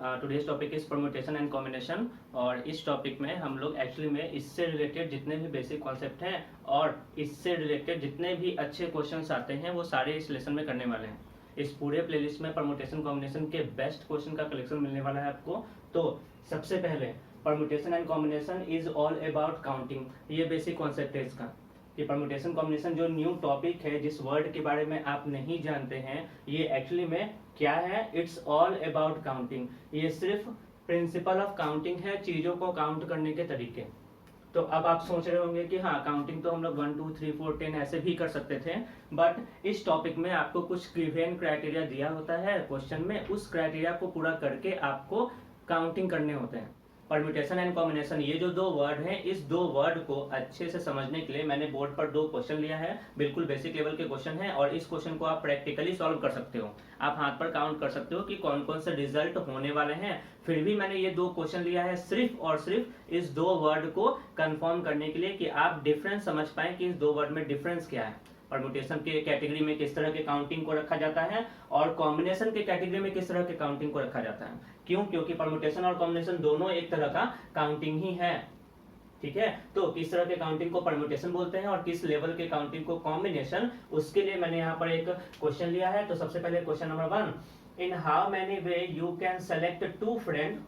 Today's topic is permutation and combination. और इस topic में हम लोग एक्चुअली में इससे रिलेटेड जितने भी बेसिक कॉन्सेप्ट हैं और इससे रिलेटेड जितने भी अच्छे क्वेश्चंस आते हैं वो सारे इस लेसन में करने वाले हैं। इस पूरे प्लेलिस्ट में परम्यूटेशन कॉम्बिनेशन के बेस्ट क्वेश्चन का कलेक्शन मिलने वाला है आपको। तो सबसे पहले permutation and combination is all about counting, ये बेसिक कॉन्सेप्ट है इसका। ये परम्यूटेशन कॉम्बिनेशन जो न्यू टॉपिक है, जिस वर्ड के बारे में आप नहीं जानते हैं, ये एक्चुअली में क्या है, इट्स ऑल अबाउट काउंटिंग। ये सिर्फ प्रिंसिपल ऑफ काउंटिंग है, चीजों को काउंट करने के तरीके। तो अब आप सोच रहे होंगे कि हाँ, काउंटिंग तो हम लोग 1 2 3 4 10 ऐसे भी कर सकते थे, बट इस टॉपिक में आपको कुछ गिवन क्राइटेरिया दिया होता है क्वेश्चन में, उस क्राइटेरिया को पूरा करके आपको काउंटिंग करने होते हैं। परम्यूटेशन एंड कॉम्बिनेशन, ये जो दो वर्ड हैं, इस दो वर्ड को अच्छे से समझने के लिए मैंने बोर्ड पर 2 क्वेश्चन लिया है। बिल्कुल बेसिक लेवल के क्वेश्चन है और इस क्वेश्चन को आप प्रैक्टिकली सॉल्व कर सकते हो। आप हाथ पर काउंट कर सकते हो कि कौन कौन से रिजल्ट होने वाले हैं। फिर भी मैंने ये 2 क्वेश्चन लिया है सिर्फ और सिर्फ इस 2 वर्ड को कंफर्म करने के लिए कि आप डिफरेंस समझ पाए कि इस 2 वर्ड में डिफरेंस क्या है। परम्यूटेशन के कैटेगरी में किस तरह के काउंटिंग को रखा जाता है और कॉम्बिनेशन के कैटेगरी में किस तरह के काउंटिंग को रखा जाता है। क्यों? क्योंकि परम्यूटेशन और कॉम्बिनेशन दोनों एक तरह का काउंटिंग ही है। ठीक है, तो किस तरह के काउंटिंग को परम्यूटेशन बोलते हैं और किस लेवल के काउंटिंग को कॉम्बिनेशन, उसके लिए मैंने यहाँ पर एक क्वेश्चन लिया है। तो सबसे पहले question number 1, in how many way you can select 2 friend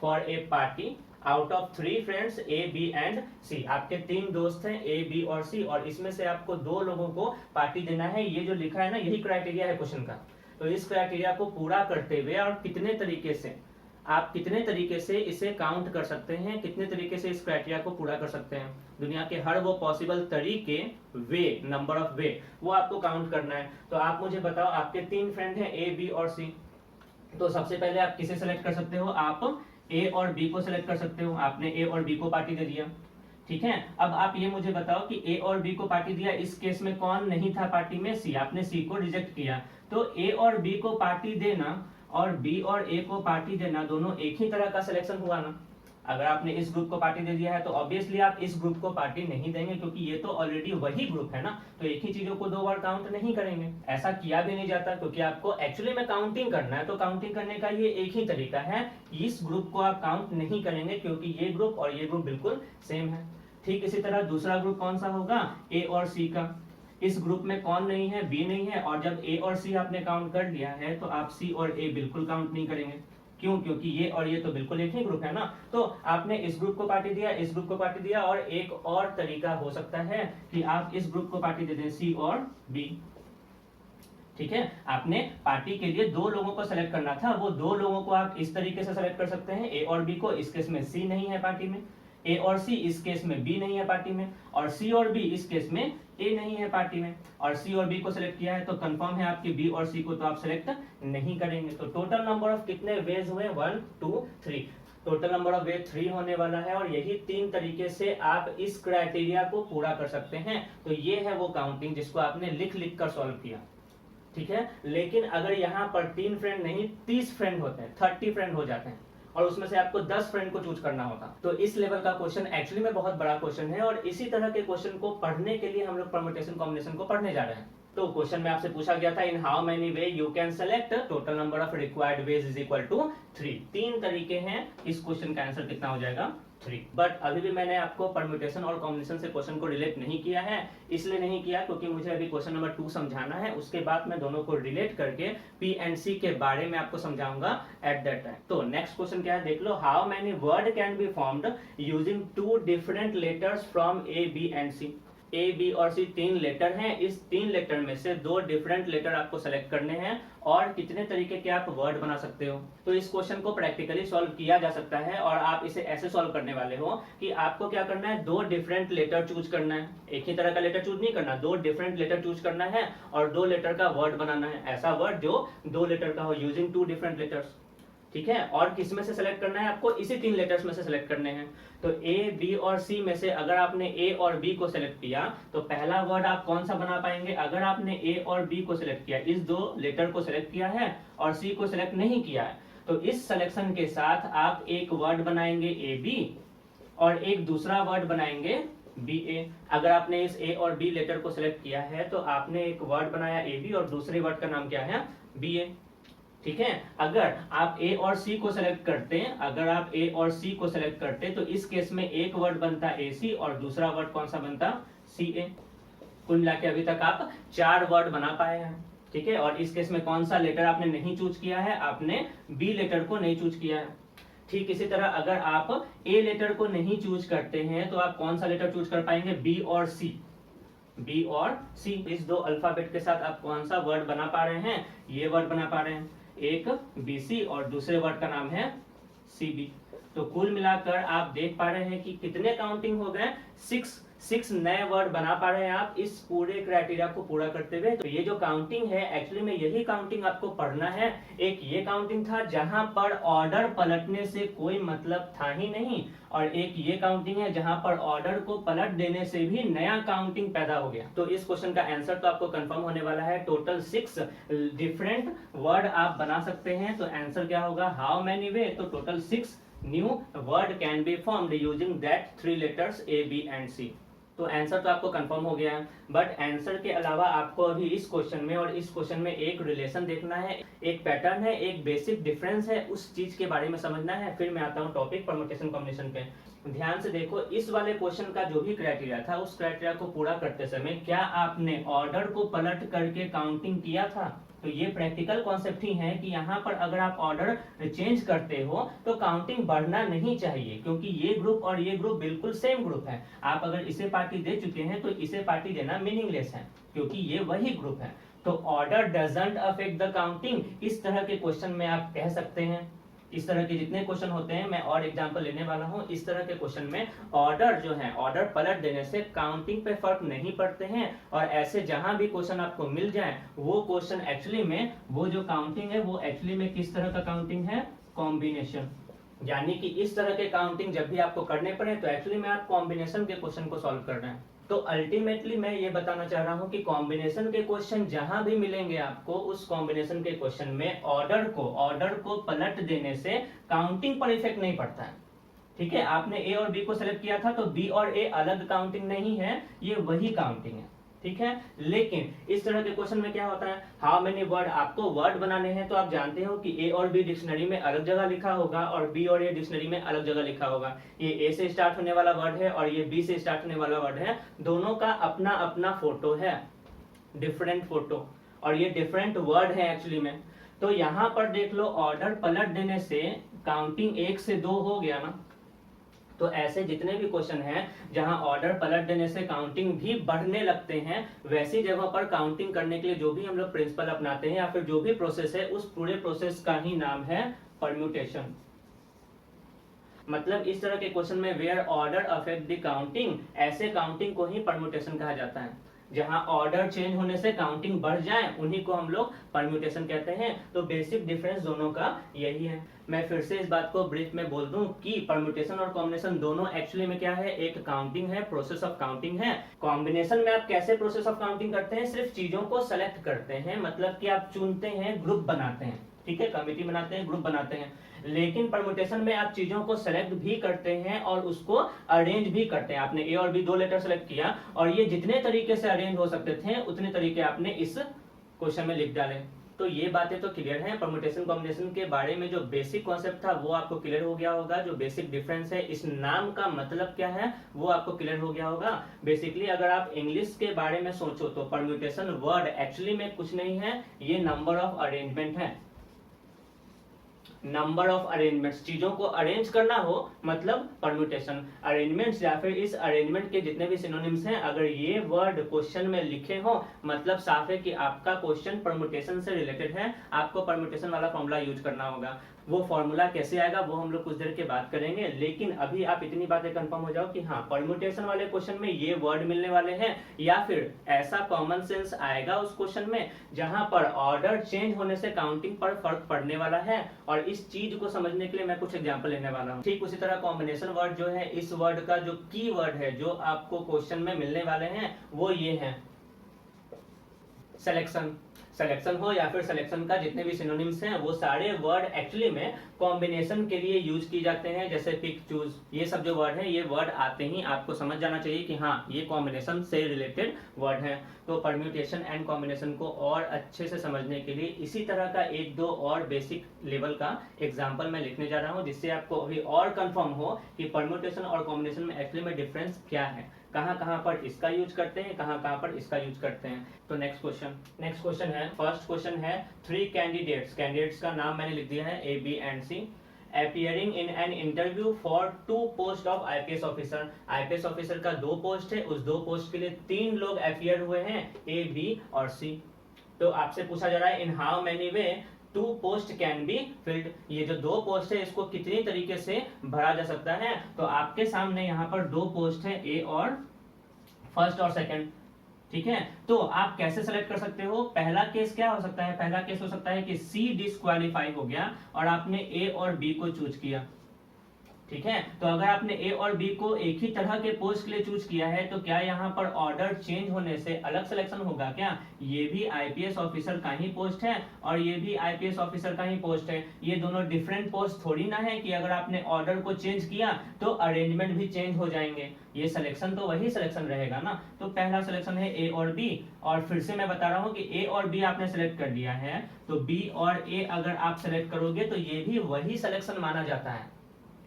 for a party out of 3 friends A B and C. आपके 3 दोस्त हैं ए बी और सी, और इसमें से आपको 2 लोगों को पार्टी देना है। ये जो लिखा है ना, यही क्राइटेरिया है क्वेश्चन का। तो इस क्राइटेरिया को पूरा करते हुए और कितने तरीके से इसे काउंट कर सकते हैं, कितने तरीके से इस क्राइटेरिया को पूरा कर सकते हैं। दुनिया के हर वो पॉसिबल तरीके, वे, नंबर ऑफ वे, वो आपको काउंट करना है। तो आप मुझे बताओ, आपके 3 फ्रेंड हैं ए बी और सी। तो सबसे पहले आप किसे सेलेक्ट कर सकते हो? आप ए और बी को सिलेक्ट कर सकते हो। आपने ए और बी को पार्टी दे दिया। ठीक है, अब आप ये मुझे बताओ कि ए और बी को पार्टी दिया, इस केस में कौन नहीं था पार्टी में? सी। आपने सी को रिजेक्ट किया। तो ए और बी को पार्टी देना और बी और ए को पार्टी देना दोनों एक ही तरह का सिलेक्शन हुआ ना। अगर आपने इस ग्रुप को पार्टी दे दिया है तो ऑब्वियसली आप इस ग्रुप को पार्टी नहीं देंगे, क्योंकि ये तो ऑलरेडी वही ग्रुप है ना। तो एक ही चीजों को 2 बार काउंट नहीं करेंगे, ऐसा किया भी नहीं जाता, क्योंकि आपको एक्चुअली में काउंटिंग करना है। तो काउंटिंग करने का ये एक ही तरीका है, इस ग्रुप को आप काउंट नहीं करेंगे क्योंकि ये ग्रुप और ये ग्रुप बिल्कुल सेम है। ठीक इसी तरह दूसरा ग्रुप कौन सा होगा? ए और सी का। इस ग्रुप में कौन नहीं है? बी नहीं है, और जब ए और सी आपने काउंट कर लिया है तो आप सी और ए बिल्कुल काउंट नहीं करेंगे। क्यों? क्योंकि ये और ये तो बिल्कुल एक ही ग्रुप है ना। तो आपने इस ग्रुप को पार्टी दिया, इस ग्रुप को पार्टी दिया, और एक और तरीका हो सकता है कि आप इस ग्रुप को पार्टी दे दें, सी और बी। ठीक है, आपने पार्टी के लिए 2 लोगों को सेलेक्ट करना था, वो 2 लोगों को आप इस तरीके से सेलेक्ट कर सकते हैं। ए और बी को, इस केस में सी नहीं है पार्टी में, ए और सी इस केस में बी नहीं है पार्टी में, और सी और बी इस केस में ए नहीं है पार्टी में। और सी और बी को सिलेक्ट किया है तो कंफर्म है आपकी बी और सी को तो आप सिलेक्ट नहीं करेंगे। तो टोटल नंबर ऑफ कितने वेज हुए? 1 2 3। टोटल नंबर ऑफ वे 3 होने वाला है, और यही 3 तरीके से आप इस क्राइटेरिया को पूरा कर सकते हैं। तो ये है वो काउंटिंग जिसको आपने लिख लिख कर सॉल्व किया। ठीक है, लेकिन अगर यहाँ पर 3 फ्रेंड नहीं 30 फ्रेंड होते हैं, 30 फ्रेंड हो जाते हैं, और उसमें से आपको 10 फ्रेंड को चूज करना होता, तो इस लेवल का क्वेश्चन एक्चुअली में बहुत बड़ा क्वेश्चन है। और इसी तरह के क्वेश्चन को पढ़ने के लिए हम लोग परम्यूटेशन कॉम्बिनेशन को पढ़ने जा रहे हैं। तो क्वेश्चन में आपसे पूछा गया था, in how many way you can select, total number of required ways is equal to 3। 3 तरीके हैं, इस क्वेश्चन का आंसर कितना हो जाएगा? 3। बट अभी भी मैंने आपको परम्यूटेशन और कॉम्बिनेशन से क्वेश्चन को रिलेट नहीं किया है। इसलिए नहीं किया क्योंकि मुझे अभी क्वेश्चन नंबर 2 समझाना है, उसके बाद मैं दोनों को रिलेट करके पी एंड सी के बारे में आपको समझाऊंगा एट दैट टाइम। तो नेक्स्ट क्वेश्चन क्या है, देख लो। How many word can be formed using 2 different letters from A B and C. A B और सी 3 लेटर हैं, इस 3 लेटर में से 2 डिफरेंट लेटर आपको सेलेक्ट करने हैं, और कितने तरीके के आप वर्ड बना सकते हो। तो इस क्वेश्चन को प्रैक्टिकली सॉल्व किया जा सकता है, और आप इसे ऐसे सॉल्व करने वाले हो कि आपको क्या करना है, 2 डिफरेंट लेटर चूज करना है। एक ही तरह का लेटर चूज नहीं करना, 2 डिफरेंट लेटर चूज करना है और 2 लेटर का वर्ड बनाना है। ऐसा वर्ड जो 2 लेटर का हो, यूजिंग 2 डिफरेंट लेटर्स। ठीक है, और किस में से सेलेक्ट करना है आपको? इसी 3 लेटर्स में से सेलेक्ट करने हैं। तो ए बी और सी में से अगर आपने ए और बी को सेलेक्ट किया तो पहला वर्ड आप कौन सा बना पाएंगे? अगर आपने ए और बी को सिलेक्ट किया, इस 2 लेटर को सिलेक्ट किया है और सी को सिलेक्ट नहीं किया है, तो इस सिलेक्शन के साथ आप एक वर्ड बनाएंगे ए बी और एक दूसरा वर्ड बनाएंगे बी ए। अगर आपने इस ए और बी लेटर को सिलेक्ट किया है तो आपने एक वर्ड बनाया ए बी और दूसरे वर्ड का नाम क्या है? बी ए। ठीक है, अगर आप ए और सी को सेलेक्ट करते हैं, अगर आप ए और सी को सेलेक्ट करते तो इस केस में एक वर्ड बनता ए सी और दूसरा वर्ड कौन सा बनता सी ए। कुल मिला के अभी तक आप 4 वर्ड बना पाए हैं। ठीक है, और इस केस में कौन सा लेटर आपने नहीं चूज किया है, आपने बी लेटर को नहीं चूज किया है। ठीक इसी तरह अगर आप ए लेटर को नहीं चूज करते हैं तो आप कौन सा लेटर चूज कर पाएंगे, बी और सी। बी और सी, इस 2 अल्फाबेट के साथ आप कौन सा वर्ड बना पा रहे हैं, ये वर्ड बना पा रहे हैं, एक बीसी और दूसरे वर्ड का नाम है सीबी। तो कुल मिलाकर आप देख पा रहे हैं कि कितने काउंटिंग हो गए, 6 नए वर्ड बना पा रहे हैं आप इस पूरे क्राइटेरिया को पूरा करते हुए। तो ये जो काउंटिंग है एक्चुअली में यही काउंटिंग आपको पढ़ना है। एक ये काउंटिंग था जहां पर ऑर्डर पलटने से कोई मतलब था ही नहीं, और एक ये काउंटिंग है जहां पर ऑर्डर को पलट देने से भी नया काउंटिंग पैदा हो गया। तो इस क्वेश्चन का आंसर तो आपको कंफर्म होने वाला है, टोटल 6 डिफरेंट वर्ड आप बना सकते हैं। तो आंसर क्या होगा, हाउ मेनी वे, तो total 6 new word can be formed using that 3 letters A B and C. तो आंसर तो आपको कंफर्म हो गया है, बट आंसर के अलावा आपको अभी इस क्वेश्चन में और इस क्वेश्चन में एक रिलेशन देखना है, एक पैटर्न है, एक बेसिक डिफरेंस है, उस चीज के बारे में समझना है। फिर मैं आता हूँ टॉपिक परम्यूटेशन कॉम्बिनेशन पे। ध्यान से देखो, इस वाले क्वेश्चन का जो भी क्राइटेरिया था उस क्राइटेरिया को पूरा करते समय क्या आपने ऑर्डर को पलट करके काउंटिंग किया था। तो ये प्रैक्टिकल कॉन्सेप्ट ही है कि यहाँ पर अगर आप ऑर्डर चेंज करते हो तो काउंटिंग बढ़ना नहीं चाहिए, क्योंकि ये ग्रुप और ये ग्रुप बिल्कुल सेम ग्रुप है। आप अगर इसे पार्टी दे चुके हैं तो इसे पार्टी देना मीनिंगलेस है, क्योंकि ये वही ग्रुप है। तो order doesn't affect the counting, इस तरह के क्वेश्चन में आप कह सकते हैं। इस तरह के जितने क्वेश्चन होते हैं, मैं और एग्जांपल लेने वाला हूं, इस तरह के क्वेश्चन में ऑर्डर जो है, ऑर्डर पलट देने से काउंटिंग पे फर्क नहीं पड़ते हैं। और ऐसे जहां भी क्वेश्चन आपको मिल जाए वो क्वेश्चन एक्चुअली में, वो जो काउंटिंग है वो एक्चुअली में किस तरह का काउंटिंग है, कॉम्बिनेशन। यानी कि इस तरह के काउंटिंग जब भी आपको करने पड़े तो एक्चुअली में आप कॉम्बिनेशन के क्वेश्चन को सॉल्व कर रहे हैं। तो अल्टीमेटली मैं ये बताना चाह रहा हूं कि कॉम्बिनेशन के क्वेश्चन जहां भी मिलेंगे आपको, उस कॉम्बिनेशन के क्वेश्चन में ऑर्डर को पलट देने से काउंटिंग पर इफेक्ट नहीं पड़ता है। ठीक है, आपने ए और बी को सेलेक्ट किया था तो बी और ए अलग काउंटिंग नहीं है, ये वही काउंटिंग है। ठीक है, लेकिन इस तरह के क्वेश्चन में क्या होता है, हाउ मेनी वर्ड, आपको वर्ड बनाने हैं तो आप जानते हो कि ए और बी डिक्शनरी में अलग जगह लिखा होगा और बी और ए डिक्शनरी में अलग जगह लिखा होगा। ये ए से स्टार्ट होने वाला वर्ड है और ये बी से स्टार्ट होने वाला वर्ड है, दोनों का अपना अपना फोटो है, डिफरेंट फोटो, और ये डिफरेंट वर्ड है एक्चुअली में। तो यहाँ पर देख लो, ऑर्डर पलट देने से काउंटिंग 1 से 2 हो गया ना। तो ऐसे जितने भी क्वेश्चन हैं जहां ऑर्डर पलट देने से काउंटिंग भी बढ़ने लगते हैं, वैसी जगह पर काउंटिंग करने के लिए जो भी हम लोग प्रिंसिपल अपनाते हैं या फिर जो भी प्रोसेस है, उस पूरे प्रोसेस का ही नाम है परम्यूटेशन। मतलब इस तरह के क्वेश्चन में where order affect the counting, ऐसे काउंटिंग को ही परम्यूटेशन कहा जाता है। जहां ऑर्डर चेंज होने से काउंटिंग बढ़ जाए उन्हीं को हम लोग परम्यूटेशन कहते हैं। तो बेसिक डिफरेंस दोनों का यही है। मैं फिर से इस बात को ब्रीफ में बोल दूं कि परम्यूटेशन और कॉम्बिनेशन दोनों एक्चुअली में क्या है, एक काउंटिंग है, प्रोसेस ऑफ काउंटिंग है। कॉम्बिनेशन में आप कैसे प्रोसेस ऑफ काउंटिंग करते हैं, सिर्फ चीजों को सेलेक्ट करते हैं, मतलब कि आप चुनते हैं, ग्रुप बनाते हैं। ठीक है, कमिटी बनाते हैं, ग्रुप बनाते हैं। लेकिन परम्यूटेशन में आप चीजों को सेलेक्ट भी करते हैं और उसको अरेंज भी करते हैं। आपने ए और बी 2 लेटर सेलेक्ट किया और ये जितने तरीके से अरेंज हो सकते थे उतने तरीके आपने इस क्वेश्चन में लिख डाले। तो ये बातें तो क्लियर हैं। परम्यूटेशन कॉम्बिनेशन के बारे में जो बेसिक कॉन्सेप्ट था वो आपको क्लियर हो गया होगा। जो बेसिक डिफरेंस है, इस नाम का मतलब क्या है, वो आपको क्लियर हो गया होगा। बेसिकली अगर आप इंग्लिश के बारे में सोचो तो परम्यूटेशन वर्ड एक्चुअली में कुछ नहीं है, ये नंबर ऑफ अरेंजमेंट है। नंबर ऑफ अरेंजमेंट्स, चीजों को अरेंज करना हो मतलब परम्यूटेशन। अरेंजमेंट्स या फिर इस अरेंजमेंट के जितने भी सिनोनिम्स हैं, अगर ये वर्ड क्वेश्चन में लिखे हो मतलब साफ है कि आपका क्वेश्चन परम्यूटेशन से रिलेटेड है, आपको परम्यूटेशन वाला फॉर्मूला यूज करना होगा। वो फॉर्मूला कैसे आएगा वो हम लोग कुछ देर के बाद करेंगे, लेकिन अभी आप इतनी बातें कंफर्म हो जाओ कि हाँ, परम्यूटेशन वाले क्वेश्चन में ये वर्ड मिलने वाले हैं, या फिर ऐसा कॉमन सेंस आएगा उस क्वेश्चन में जहां पर ऑर्डर चेंज होने से काउंटिंग पर फर्क पड़ने वाला है। और इस चीज को समझने के लिए मैं कुछ एग्जांपल लेने वाला हूँ। ठीक उसी तरह कॉम्बिनेशन वर्ड जो है, इस वर्ड का जो की वर्ड है जो आपको क्वेश्चन में मिलने वाले हैं वो ये है, सिलेक्शन। सिलेक्शन हो या फिर सिलेक्शन का जितने भी सिनोनिम्स हैं वो सारे वर्ड एक्चुअली में कॉम्बिनेशन के लिए यूज किए जाते हैं, जैसे पिक, चूज, ये सब जो वर्ड है ये वर्ड आते ही आपको समझ जाना चाहिए कि हाँ ये कॉम्बिनेशन से रिलेटेड वर्ड है। तो परम्यूटेशन एंड कॉम्बिनेशन को और अच्छे से समझने के लिए इसी तरह का एक दो और बेसिक लेवल का एग्जाम्पल मैं लिखने जा रहा हूँ, जिससे आपको अभी और कंफर्म हो कि परम्यूटेशन और कॉम्बिनेशन में एक्चुअली में डिफरेंस क्या है, कहाँ कहाँ पर इसका यूज करते हैं, कहाँ कहाँ पर इसका यूज करते हैं। तो नेक्स्ट क्वेश्चन है, फर्स्ट क्वेश्चन है, 3 कैंडिडेट्स का नाम मैंने लिख दिया है A, B and C, appearing in an interview for 2 post of IPS officer. IPS officer का 2 पोस्ट है, उस 2 पोस्ट के लिए 3 लोग अपियर हुए हैं, A, B और C। तो आपसे पूछा जा रहा है इन how many way 2 post can be filled, ये जो 2 पोस्ट है इसको कितनी तरीके से भरा जा सकता है। तो आपके सामने यहाँ पर 2 पोस्ट है, A और फर्स्ट और सेकंड, ठीक है। तो आप कैसे सेलेक्ट कर सकते हो, पहला केस क्या हो सकता है, पहला केस हो सकता है कि C डिस्क्वालीफाई हो गया और आपने A और B को चूज किया, ठीक है। तो अगर आपने A और B को एक ही तरह के पोस्ट के लिए चूज किया है तो क्या यहाँ पर ऑर्डर चेंज होने से अलग सिलेक्शन होगा क्या? ये भी आईपीएस ऑफिसर का ही पोस्ट है और ये भी आईपीएस ऑफिसर का ही पोस्ट है, ये दोनों डिफरेंट पोस्ट थोड़ी ना है कि अगर आपने ऑर्डर को चेंज किया तो अरेंजमेंट भी चेंज हो जाएंगे, ये सिलेक्शन तो वही सिलेक्शन रहेगा ना। तो पहला सिलेक्शन है A और B, और फिर से मैं बता रहा हूँ कि A और B आपने सेलेक्ट कर दिया है तो B और A अगर आप सेलेक्ट करोगे तो ये भी वही सिलेक्शन माना जाता है,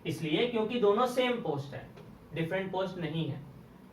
इसलिए क्योंकि दोनों सेम पोस्ट है, डिफरेंट पोस्ट नहीं है,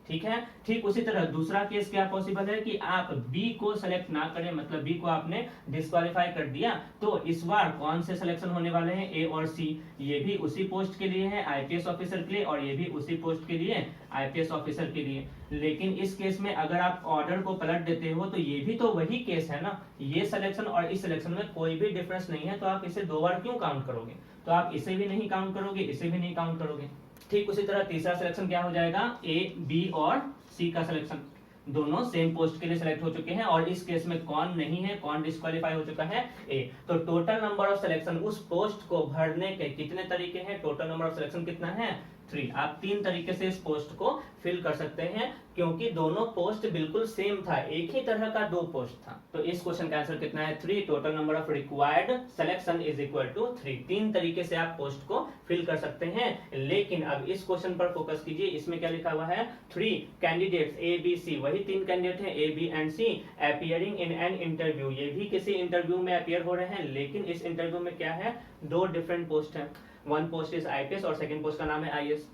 ठीक है। ठीक उसी तरह दूसरा केस क्या पॉसिबल है कि आप B को सेलेक्ट ना करें, मतलब B को आपने डिस्क्वालीफाई कर दिया, तो इस बार कौन से सिलेक्शन होने वाले हैं, A और C, ये भी उसी पोस्ट के लिए है आईपीएस ऑफिसर के लिए और ये भी उसी पोस्ट के लिए आईपीएस ऑफिसर के लिए। लेकिन इस केस में अगर आप ऑर्डर को पलट देते हो तो ये भी तो वही केस है ना, ये सिलेक्शन और इस सिलेक्शन में कोई भी डिफरेंस नहीं है, तो आप इसे 2 बार क्यों काउंट करोगे? तो आप इसे भी नहीं काउंट करोगे, इसे भी नहीं काउंट करोगे। ठीक उसी तरह तीसरा सिलेक्शन क्या हो जाएगा, A, B और C का सिलेक्शन, दोनों सेम पोस्ट के लिए सिलेक्ट हो चुके हैं और इस केस में कौन नहीं है, कौन डिस्क्वालीफाई हो चुका है, A। तो टोटल नंबर ऑफ सिलेक्शन उस पोस्ट को भरने के कितने तरीके हैं, टोटल नंबर ऑफ सिलेक्शन कितना है, 3। आप 3 तरीके से इस पोस्ट को फिल कर सकते हैं क्योंकि दोनों पोस्ट बिल्कुल सेम था, एक ही तरह का 2 पोस्ट था। तो इस क्वेश्चन का आंसर कितना है, 3। Total number of required selection is equal to 3। 3 तरीके से आप पोस्ट को फिल कर सकते हैं। लेकिन अब इस क्वेश्चन पर फोकस कीजिए, इसमें क्या लिखा हुआ है, 3 कैंडिडेट्स A, B, C, वही 3 कैंडिडेट हैं A, B and C, appearing in an interview, ये भी किसी इंटरव्यू में अपियर हो रहे हैं, लेकिन इस इंटरव्यू में क्या है, 2 डिफरेंट पोस्ट है, 1 पोस्ट इज आईपीएस और सेकंड पोस्ट का नाम है आईएएस।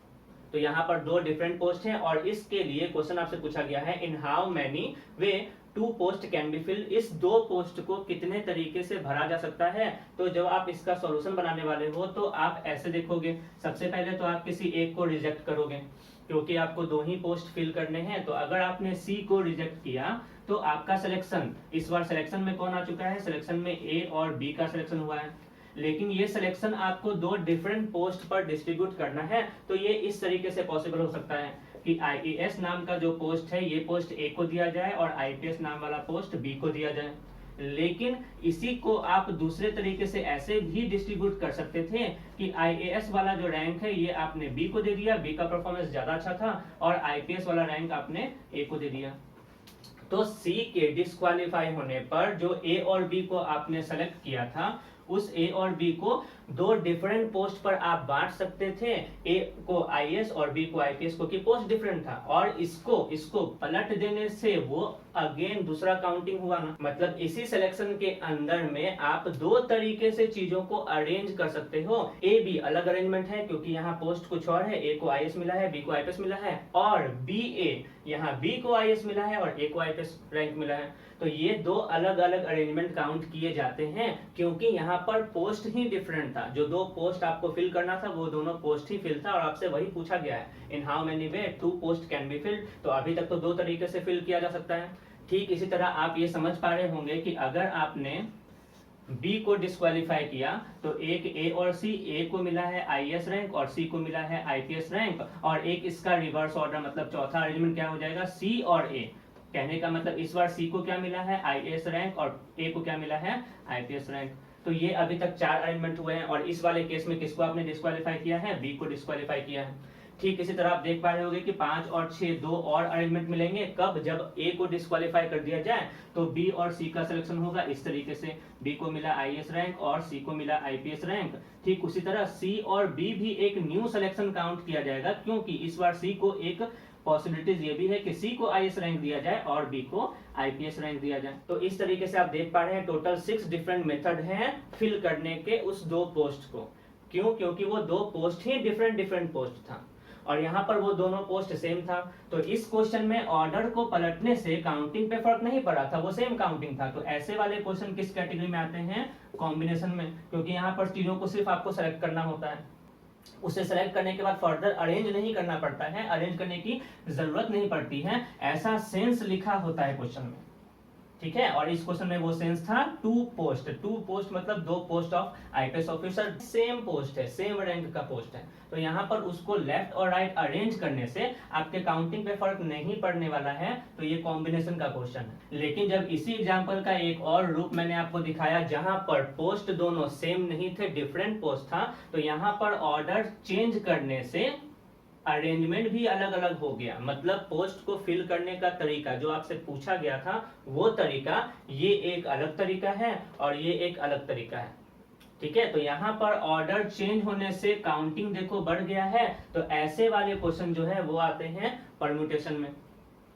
तो यहाँ पर 2 डिफरेंट पोस्ट हैं और इसके लिए क्वेश्चन आपसे पूछा गया है इन how many way 2 post can be filled, इस 2 पोस्ट को कितने तरीके से भरा जा सकता है। तो जब आप इसका सॉल्यूशन बनाने वाले हो तो आप ऐसे देखोगे, सबसे पहले तो आप किसी एक को रिजेक्ट करोगे क्योंकि आपको 2 ही पोस्ट फिल करने हैं। तो अगर आपने C को रिजेक्ट किया तो आपका सिलेक्शन, इस बार सिलेक्शन में कौन आ चुका है, सिलेक्शन में A और B का सिलेक्शन हुआ है, लेकिन ये सिलेक्शन आपको 2 डिफरेंट पोस्ट पर डिस्ट्रीब्यूट करना है। तो ये इस तरीके से पॉसिबल हो सकता है कि आईएएस नाम का जो पोस्ट है ये पोस्ट A को दिया जाए और आईपीएस नाम वाला पोस्ट B को दिया जाए। लेकिन इसी को आप दूसरे तरीके से ऐसे भी डिस्ट्रीब्यूट कर सकते थे कि आईएएस वाला जो रैंक है ये आपने B को दे दिया, B का परफॉर्मेंस ज्यादा अच्छा था, और आईपीएस वाला रैंक आपने A को दे दिया। तो C के डिस्क्वालीफाई होने पर जो A और B को आपने सेलेक्ट किया था उस A और B को 2 डिफरेंट पोस्ट पर आप बांट सकते थे, A को आईएएस और B को आईपीएस को, कि पोस्ट डिफरेंट था, और इसको पलट देने से वो अगेन दूसरा काउंटिंग हुआ ना। मतलब इसी सिलेक्शन के अंदर में आप 2 तरीके से चीजों को अरेंज कर सकते हो। A B अलग अरेंजमेंट है क्योंकि यहाँ पोस्ट कुछ और है, A को आईएएस मिला है, B को आईपीएस मिला है, और B A यहाँ B को आईएएस मिला है और A को आईपीएस रैंक मिला है। तो ये 2 अलग अलग अरेंजमेंट काउंट किए जाते हैं क्योंकि यहाँ पर पोस्ट ही डिफरेंट था, जो 2 पोस्ट आपको फिल करना था वो दोनों पोस्ट ही फिल था, और आपसे वही पूछा गया है इन how many way 2 post can be filled. तो अभी तक तो 2 तरीके से फिल किया जा सकता है। ठीक इसी तरह आप ये समझ पा रहे होंगे कि अगर आपने B को डिस्क्वालीफाई किया तो एक A और C, A को मिला है आईएएस रैंक और C को मिला है आईपीएस रैंक, और एक इसका रिवर्स ऑर्डर, मतलब चौथा अरेंजमेंट क्या हो जाएगा, C और A। कहने का मतलब इस बार C को क्या मिला है, आईएएस रैंक, और A को क्या मिला है, आईपीएस रैंक। तो ये अभी तक 4 अरेंजमेंट हुए हैं, और इस वाले केस में किसको आपने डिस्क्वालीफाई किया है, B को डिस्क्वालीफाई किया है। ठीक इसी तरह आप देख पा रहे होंगे कि 5 और 6 दो और अरेंजमेंट मिलेंगे, कब? जब ए को डिस्क्वालीफाई कर दिया जाए तो बी और सी का सिलेक्शन होगा इस तरीके से, बी को मिला आईएएस रैंक और सी को मिला आईपीएस रैंक। ठीक उसी तरह सी और बी भी एक न्यू सिलेक्शन काउंट किया जाएगा, क्योंकि इस बार सी को एक पॉसिबिलिटीज ये भी है कि सी को आईएएस रैंक दिया जाए और बी को आईपीएस रैंक दिया जाए। तो इस तरीके से आप देख पा रहे हैं टोटल 6 डिफरेंट मेथड हैं फिल करने के उस दो पोस्ट को। क्यों? क्योंकि वो दो पोस्ट ही डिफरेंट पोस्ट था और यहाँ पर वो दोनों पोस्ट सेम था। तो इस क्वेश्चन में ऑर्डर को पलटने से काउंटिंग पे फर्क नहीं पड़ा था, वो सेम काउंटिंग था। तो ऐसे वाले क्वेश्चन किस कैटेगरी में आते हैं? कॉम्बिनेशन में, क्योंकि यहाँ पर चीजों को सिर्फ आपको सेलेक्ट करना होता है, उसे सेलेक्ट करने के बाद फर्दर अरेंज नहीं करना पड़ता है, अरेंज करने की जरूरत नहीं पड़ती है, ऐसा सेंस लिखा होता है क्वेश्चन में। ठीक है, और इस क्वेश्चन में वो सेंस था टू पोस्ट मतलब दो post of IPS officer, same post है, सेम रैंक का पोस्ट है। तो यहाँ पर उसको लेफ्ट और राइट अरेंज करने से आपके काउंटिंग पे फर्क नहीं पड़ने वाला है। तो ये कॉम्बिनेशन का क्वेश्चन है। लेकिन जब इसी एग्जांपल का एक और रूप मैंने आपको दिखाया जहां पर पोस्ट दोनों सेम नहीं थे, डिफरेंट पोस्ट था, तो यहाँ पर ऑर्डर चेंज करने से अरेंजमेंट भी अलग अलग हो गया। मतलब पोस्ट को फिल करने का तरीका जो आपसे पूछा गया था वो तरीका, ये एक अलग तरीका है और ये एक अलग तरीका है। ठीक है, तो यहाँ पर ऑर्डर चेंज होने से काउंटिंग देखो बढ़ गया है। तो ऐसे वाले क्वेश्चन जो है वो आते हैं परम्यूटेशन में।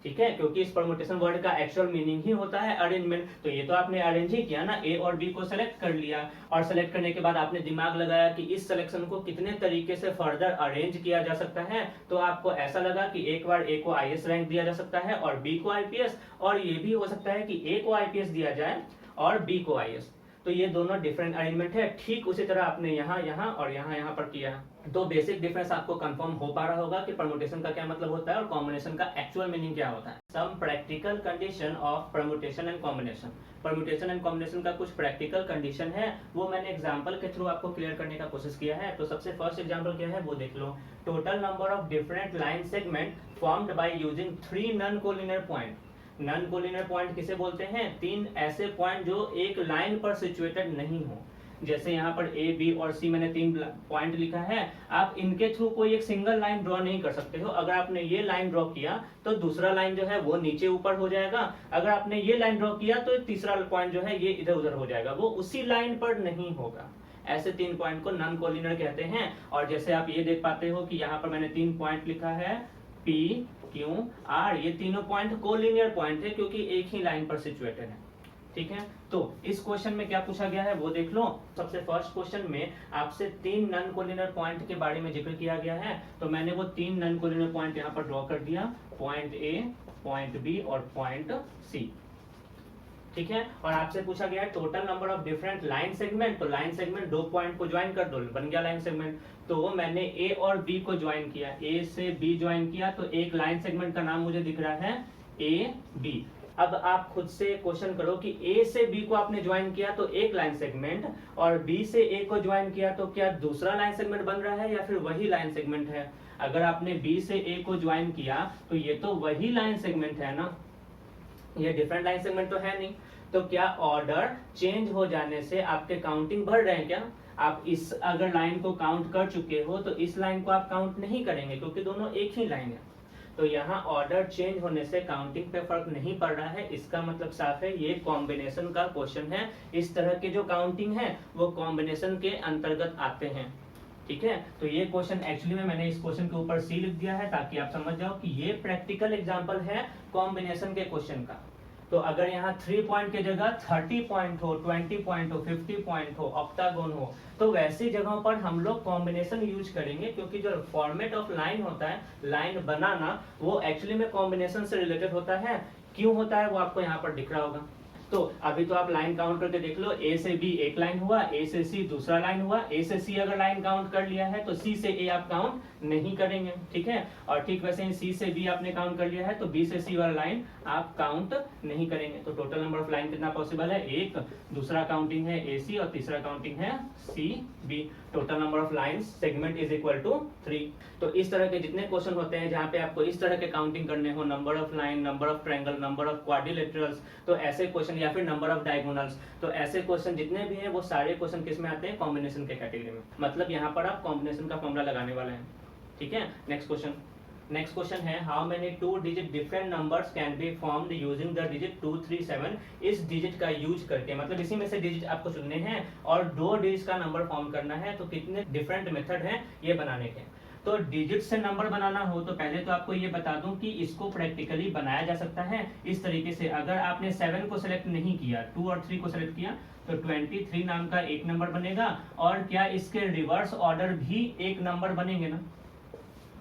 ठीक है, क्योंकि इस परम्यूटेशन वर्ड का एक्चुअल मीनिंग ही होता है अरेंजमेंट। तो ये तो आपने अरेंज ही किया ना, ए और बी को सेलेक्ट कर लिया और सेलेक्ट करने के बाद आपने दिमाग लगाया कि इस सिलेक्शन को कितने तरीके से फर्दर अरेंज किया जा सकता है। तो आपको ऐसा लगा कि एक बार ए को आईएएस रैंक दिया जा सकता है और बी को आईपीएस, और ये भी हो सकता है कि ए को आईपीएस दिया जाए और बी को आईएएस। तो ये दोनों डिफरेंट अरेंजमेंट है। ठीक उसी तरह आपने यहाँ और यहाँ पर किया। तो बेसिक डिफरेंस आपको कंफर्म हो पा रहा होगा कि परम्यूटेशन का क्या मतलब होता है और कॉम्बिनेशन का एक्चुअल मीनिंग क्या होता है। Some practical condition of permutation and combination. Permutation and combination का कुछ प्रैक्टिकल कंडीशन है, वो मैंने एग्जांपल के थ्रू आपको क्लियर करने का कोशिश किया है। तो सबसे फर्स्ट एग्जांपल क्या है वो देख लो। Total number of different line segment formed by using 3 non collinear point. Non collinear point किसे बोलते हैं? 3 ऐसे पॉइंट जो एक लाइन पर सिचुएटेड नहीं हो। जैसे यहाँ पर ए बी और सी मैंने 3 पॉइंट लिखा है, आप इनके थ्रू कोई एक सिंगल लाइन ड्रॉ नहीं कर सकते हो। अगर आपने ये लाइन ड्रॉ किया तो दूसरा लाइन जो है वो नीचे ऊपर हो जाएगा, अगर आपने ये लाइन ड्रॉ किया तो तीसरा पॉइंट जो है ये इधर उधर हो जाएगा, वो उसी लाइन पर नहीं होगा। ऐसे 3 पॉइंट को नॉन कोलिनियर कहते हैं। और जैसे आप ये देख पाते हो कि यहाँ पर मैंने 3 पॉइंट लिखा है पी क्यू आर, ये तीनों पॉइंट कोलिनियर पॉइंट है क्योंकि एक ही लाइन पर सिचुएटेड है। ठीक है, तो इस क्वेश्चन में क्या पूछा गया है वो देख लो। सबसे फर्स्ट क्वेश्चन में आपसे 3 नॉन कोलिनियर पॉइंट के बारे में जिक्र किया गया है। तो मैंने वो 3 नॉन कोलिनियर पॉइंट यहाँ पर ड्रॉ कर दिया, पॉइंट ए, पॉइंट बी और पॉइंट सी। ठीक है, और आपसे पूछा गया है total number of different line segment. तो लाइन सेगमेंट 2 पॉइंट को ज्वाइन कर दो, बन गया लाइन सेगमेंट। तो मैंने ए और बी को ज्वाइन किया, ए से बी ज्वाइन किया, तो एक लाइन सेगमेंट का नाम मुझे दिख रहा है ए बी। अब आप खुद से क्वेश्चन करो कि ए से बी को आपने ज्वाइन किया तो एक लाइन सेगमेंट, और बी से ए को ज्वाइन किया तो क्या दूसरा लाइन सेगमेंट बन रहा है या फिर वही लाइन सेगमेंट है? अगर आपने बी से ए को ज्वाइन किया तो ये तो वही लाइन सेगमेंट है ना, ये डिफरेंट लाइन सेगमेंट तो है नहीं। तो क्या ऑर्डर चेंज हो जाने से आपके काउंटिंग बढ़ रहे हैं क्या? आप इस अगर लाइन को काउंट कर चुके हो तो इस लाइन को आप काउंट नहीं करेंगे क्योंकि दोनों एक ही लाइन है। तो यहाँ ऑर्डर चेंज होने से काउंटिंग पे फर्क नहीं पड़ रहा है, इसका मतलब साफ है ये कॉम्बिनेशन का क्वेश्चन है। इस तरह के जो काउंटिंग है वो कॉम्बिनेशन के अंतर्गत आते हैं। ठीक है, तो ये क्वेश्चन एक्चुअली में मैंने इस क्वेश्चन के ऊपर सी लिख दिया है ताकि आप समझ जाओ कि ये प्रैक्टिकल एग्जांपल है कॉम्बिनेशन के क्वेश्चन का। तो अगर यहाँ 3 पॉइंट की जगह 30 पॉइंट हो, 20 पॉइंट हो, 50 पॉइंट हो, ऑक्टागोन हो, तो वैसी जगहों पर हम लोग कॉम्बिनेशन यूज करेंगे क्योंकि जो फॉर्मेट ऑफ लाइन होता है, लाइन बनाना, वो एक्चुअली में कॉम्बिनेशन से रिलेटेड होता है। क्यों होता है वो आपको यहाँ पर दिख रहा होगा। तो अभी तो आप लाइन काउंट करके देख लो, ए से बी एक लाइन हुआ, ए से सी दूसरा लाइन हुआ, ए से सी अगर लाइन काउंट कर लिया है तो सी से ए आप काउंट नहीं करेंगे। ठीक है, और ठीक वैसे ही सी से बी आपने काउंट कर लिया है तो बी से सी वाला लाइन आप काउंट नहीं करेंगे। तो टोटल नंबर ऑफ लाइन कितना पॉसिबल है? एक, दूसरा काउंटिंग है ए सी और तीसरा काउंटिंग है C B. Total number of line segment is equal to 3। तो इस तरह के जितने क्वेश्चन होते हैं जहाँ पे आपको इस तरह के काउंटिंग करने हो, number of line, number of triangle, number of quadrilaterals, तो ऐसे क्वेश्चन, या फिर नंबर ऑफ डायगोनल्स, तो ऐसे क्वेश्चन जितने भी हैं वो सारे क्वेश्चन किस में आते हैं? कॉम्बिनेशन के कैटेगरी में। मतलब यहाँ पर आप कॉम्बिनेशन का फॉर्मूला लगाने वाले हैं। ठीक है। नेक्स्ट क्वेश्चन है how many 2 digit different numbers can be formed using the digit 2 3 7। इस डिजिट का यूज करके, मतलब इसी में से डिजिट आपको चुनने हैं और 2 डिजिट का नंबर फॉर्म करना है, तो कितने डिफरेंट मेथड हैं ये बनाने के। तो डिजिट से नंबर बनाना हो तो पहले तो आपको ये बता दूं कि इसको प्रैक्टिकली बनाया जा सकता है इस तरीके से। अगर आपने 7 को सिलेक्ट नहीं किया, 2 और 3 को सिलेक्ट किया, तो 23 नाम का एक नंबर बनेगा, और क्या इसके रिवर्स ऑर्डर भी एक नंबर बनेंगे ना,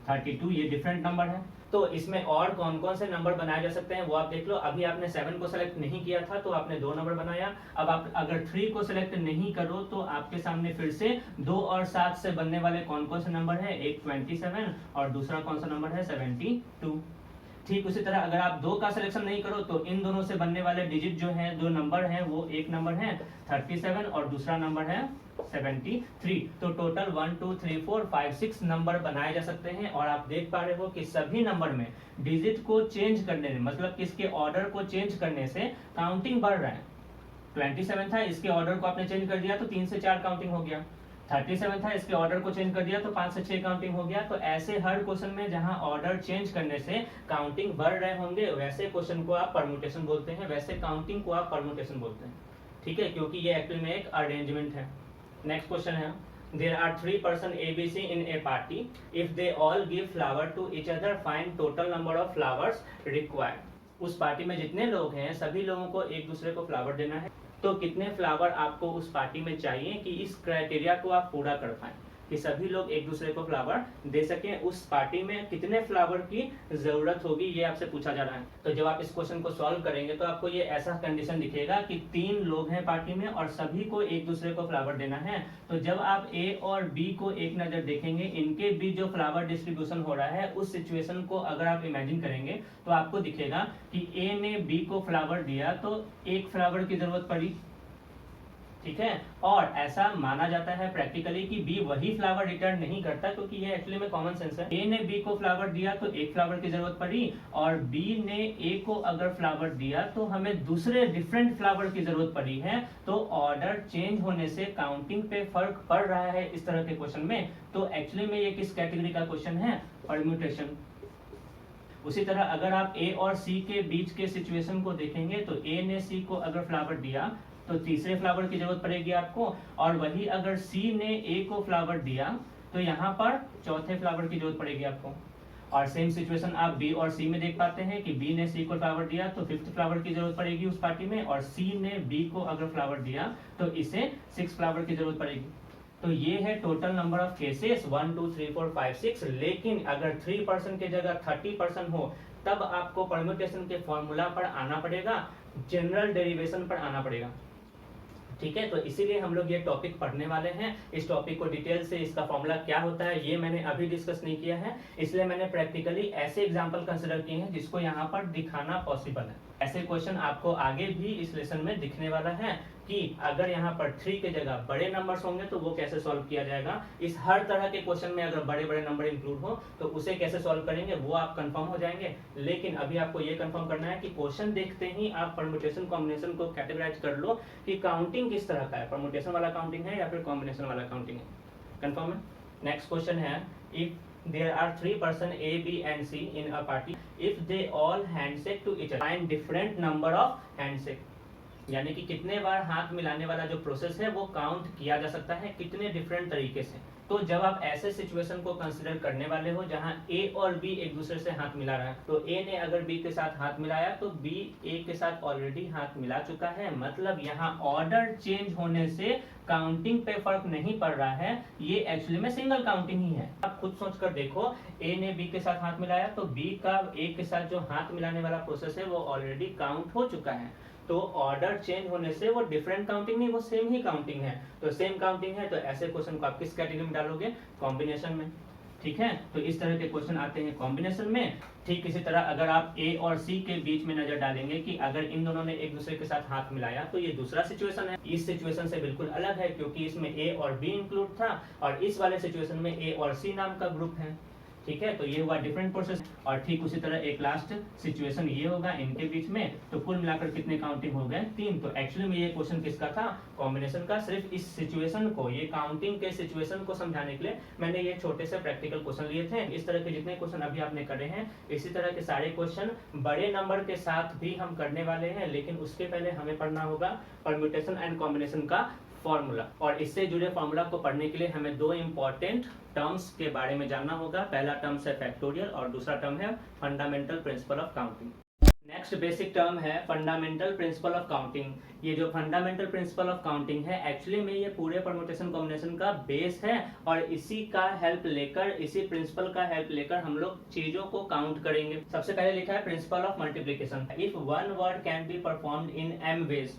32, ये डिफरेंट नंबर है। तो इसमें और कौन कौन से नंबर बनाए जा सकते हैं वो आप देख लो। अभी आपने 7 को सेलेक्ट नहीं किया था तो आपने 2 नंबर बनाया। अब आप अगर 3 को सेलेक्ट नहीं करो तो आपके सामने फिर से 2 और 7 से बनने वाले कौन कौन से नंबर है, एक 27 और दूसरा कौन सा नंबर है, 72। ठीक उसी तरह अगर आप 2 का सिलेक्शन नहीं करो तो इन दोनों से बनने वाले डिजिट जो है, 2 नंबर हैं, वो एक नंबर है 37 और दूसरा नंबर है 73। तो टोटल 1 2 3 4 5 6 नंबर बनाए जा सकते हैं। और आप देख पा रहे हो कि सभी नंबर में डिजिट को चेंज करने में, मतलब किसके ऑर्डर को चेंज करने से काउंटिंग बढ़ रहा है। 27 था, इसके ऑर्डर को आपने चेंज कर दिया तो 3 से 4 काउंटिंग हो गया। 37 था, इसके ऑर्डर को चेंज कर दिया तो 5 से 6 काउंटिंग हो गया। तो ऐसे हर क्वेश्चन में जहां ऑर्डर चेंज करने से काउंटिंग बढ़ रहे होंगे, वैसे क्वेश्चन को आप परम्यूटेशन बोलते हैं, वैसे काउंटिंग को आप परम्यूटेशन बोलते हैं। ठीक है, क्योंकि ये एक्चुअली में एक अरेंजमेंट है। नेक्स्ट क्वेश्चन है there are 3 person ABC in a party. If they all give flower to each other, find total number of flowers required. उस पार्टी में जितने लोग हैं सभी लोगों को एक दूसरे को फ्लावर देना है, तो कितने फ्लावर आपको उस पार्टी में चाहिए कि इस क्राइटेरिया को आप पूरा कर पाएं कि सभी लोग एक दूसरे को फ्लावर दे सकें। उस पार्टी में कितने फ्लावर की जरूरत होगी ये आपसे पूछा जा रहा है। तो जब आप इस क्वेश्चन को सॉल्व करेंगे तो आपको ये ऐसा कंडीशन दिखेगा कि 3 लोग हैं पार्टी में और सभी को एक दूसरे को फ्लावर देना है। तो जब आप ए और बी को एक नजर देखेंगे, इनके बीच जो फ्लावर डिस्ट्रीब्यूशन हो रहा है उस सिचुएशन को अगर आप इमेजिन करेंगे तो आपको दिखेगा कि ए ने बी को फ्लावर दिया तो 1 फ्लावर की जरूरत पड़ी। ठीक है, और ऐसा माना जाता है प्रैक्टिकली कि बी वही फ्लावर रिटर्न नहीं करता, क्योंकि ये एक्चुअली में कॉमन सेंस है। ए ने बी को फ्लावर दिया तो 1 फ्लावर की जरूरत पड़ी, और बी ने ए को अगर फ्लावर दिया तो हमें दूसरे डिफरेंट फ्लावर की जरूरत पड़ी है। तो ऑर्डर चेंज होने से काउंटिंग पे फर्क पड़ रहा है इस तरह के क्वेश्चन में। तो एक्चुअली में ये किस कैटेगरी का क्वेश्चन है, परम्यूटेशन। उसी तरह अगर आप ए और सी के बीच के सिचुएशन को देखेंगे तो ए ने सी को अगर फ्लावर दिया तो तीसरे फ्लावर की जरूरत पड़ेगी आपको, और वही अगर सी ने ए को फ्लावर दिया तो यहाँ पर चौथे फ्लावर की जरूरत पड़ेगी आपको। और सेम सिचुएशन आप बी और सी में देख पाते हैं कि बी ने सी को फ्लावर दिया तो 5th फ्लावर की जरूरत पड़ेगी उस पार्टी में, और सी ने बी को अगर फ्लावर दिया तो इसे 6 फ्लावर की जरूरत पड़ेगी। तो ये है टोटल नंबर ऑफ केसेस 1 2 3 4 5 6। लेकिन अगर 3% की जगह 30% हो तब आपको परम्यूटेशन के फॉर्मूला पर आना पड़ेगा, जनरल डेरिवेशन पर आना पड़ेगा। ठीक है, तो इसीलिए हम लोग ये टॉपिक पढ़ने वाले हैं। इस टॉपिक को डिटेल से, इसका फॉर्मूला क्या होता है ये मैंने अभी डिस्कस नहीं किया है, इसलिए मैंने प्रैक्टिकली ऐसे एग्जांपल कंसिडर किए हैं जिसको यहाँ पर दिखाना पॉसिबल है। ऐसे क्वेश्चन आपको आगे भी इस लेसन में दिखने वाला है कि अगर यहाँ पर 3 के जगह बड़े नंबर्स होंगे तो वो कैसे सॉल्व किया जाएगा। इस हर तरह के क्वेश्चन में अगर बड़े बड़े नंबर इंक्लूड हो तो उसे कैसे सॉल्व करेंगे वो आप कंफर्म हो जाएंगे। लेकिन अभी आपको ये कंफर्म करना है कि क्वेश्चन देखते ही आप परम्यूटेशन कॉम्बिनेशन को कैटेगराइज कर लो कि काउंटिंग किस तरह का है, परम्यूटेशन वाला काउंटिंग है या फिर कॉम्बिनेशन वाला काउंटिंग है। कंफर्म है। नेक्स्ट क्वेश्चन है, if there are 3 person A, B and C in a party, if they all handshake to each other, find different number of handshake। यानी कि कितने बार हाथ मिलाने वाला जो प्रोसेस है वो काउंट किया जा सकता है, कितने डिफरेंट तरीके से। तो जब आप ऐसे सिचुएशन को कंसिडर करने वाले हो जहां ए और बी एक दूसरे से हाथ मिला रहा है, तो ए ने अगर बी के साथ हाथ मिलाया तो बी ए के साथ ऑलरेडी हाथ मिला चुका है, मतलब यहाँ ऑर्डर चेंज होने से काउंटिंग पे फर्क नहीं पड़ रहा है, ये एक्चुअली में सिंगल काउंटिंग ही है। आप खुद सोचकर देखो, ए ने बी के साथ हाथ मिलाया तो बी का ए के साथ जो हाथ मिलाने वाला प्रोसेस है वो ऑलरेडी काउंट हो चुका है। तो ऑर्डर चेंज होने से वो डिफरेंट काउंटिंग नहीं, वो सेम ही काउंटिंग है। तो सेम काउंटिंग है तो ऐसे क्वेश्चन को आप किस कैटेगरी में डालोगे, कॉम्बिनेशन में। ठीक है, तो इस तरह के क्वेश्चन आते हैं कॉम्बिनेशन में। ठीक इसी तरह अगर आप ए और सी के बीच में नजर डालेंगे कि अगर इन दोनों ने एक दूसरे के साथ हाथ मिलाया तो ये दूसरा सिचुएशन है। इस सिचुएशन से बिल्कुल अलग है क्योंकि इसमें ए और बी इंक्लूड था, और इस वाले सिचुएशन में ए और सी नाम का ग्रुप है। ठीक है, तो ये हुआ डिफरेंट प्रोसेस। और ठीक उसी तरह एक लास्ट सिचुएशन ये होगा इनके बीच में। तो कुल मिलाकर कितने काउंटिंग हो गए? 3। तो एक्चुअली में ये क्वेश्चन किसका था? कॉम्बिनेशन का। सिर्फ इस सिचुएशन को, ये काउंटिंग के सिचुएशन को समझाने के लिए मैंने ये छोटे से प्रैक्टिकल क्वेश्चन लिए थे। इस तरह के जितने क्वेश्चन अभी आपने करे हैं, इसी तरह के सारे क्वेश्चन बड़े नंबर के साथ भी हम करने वाले हैं, लेकिन उसके पहले हमें पढ़ना होगा परम्यूटेशन एंड कॉम्बिनेशन का फॉर्मूला। और इससे जुड़े फॉर्मूला को पढ़ने के लिए हमें दो इंपॉर्टेंट टर्म्स के बारे में जानना होगा। पहला टर्म है फैक्टोरियल और दूसरा टर्म है fundamental principle of counting. Next basic term है फंडामेंटल प्रिंसिपल ऑफ काउंटिंग। ये जो फंडामेंटल प्रिंसिपल ऑफ काउंटिंग है, एक्चुअली में ये पूरे परम्यूटेशन कॉम्बिनेशन का बेस है, और इसी का हेल्प लेकर, इसी प्रिंसिपल का हेल्प लेकर हम लोग चीजों को काउंट करेंगे। सबसे पहले लिखा है principle of multiplication. If one word can be performed in m ways,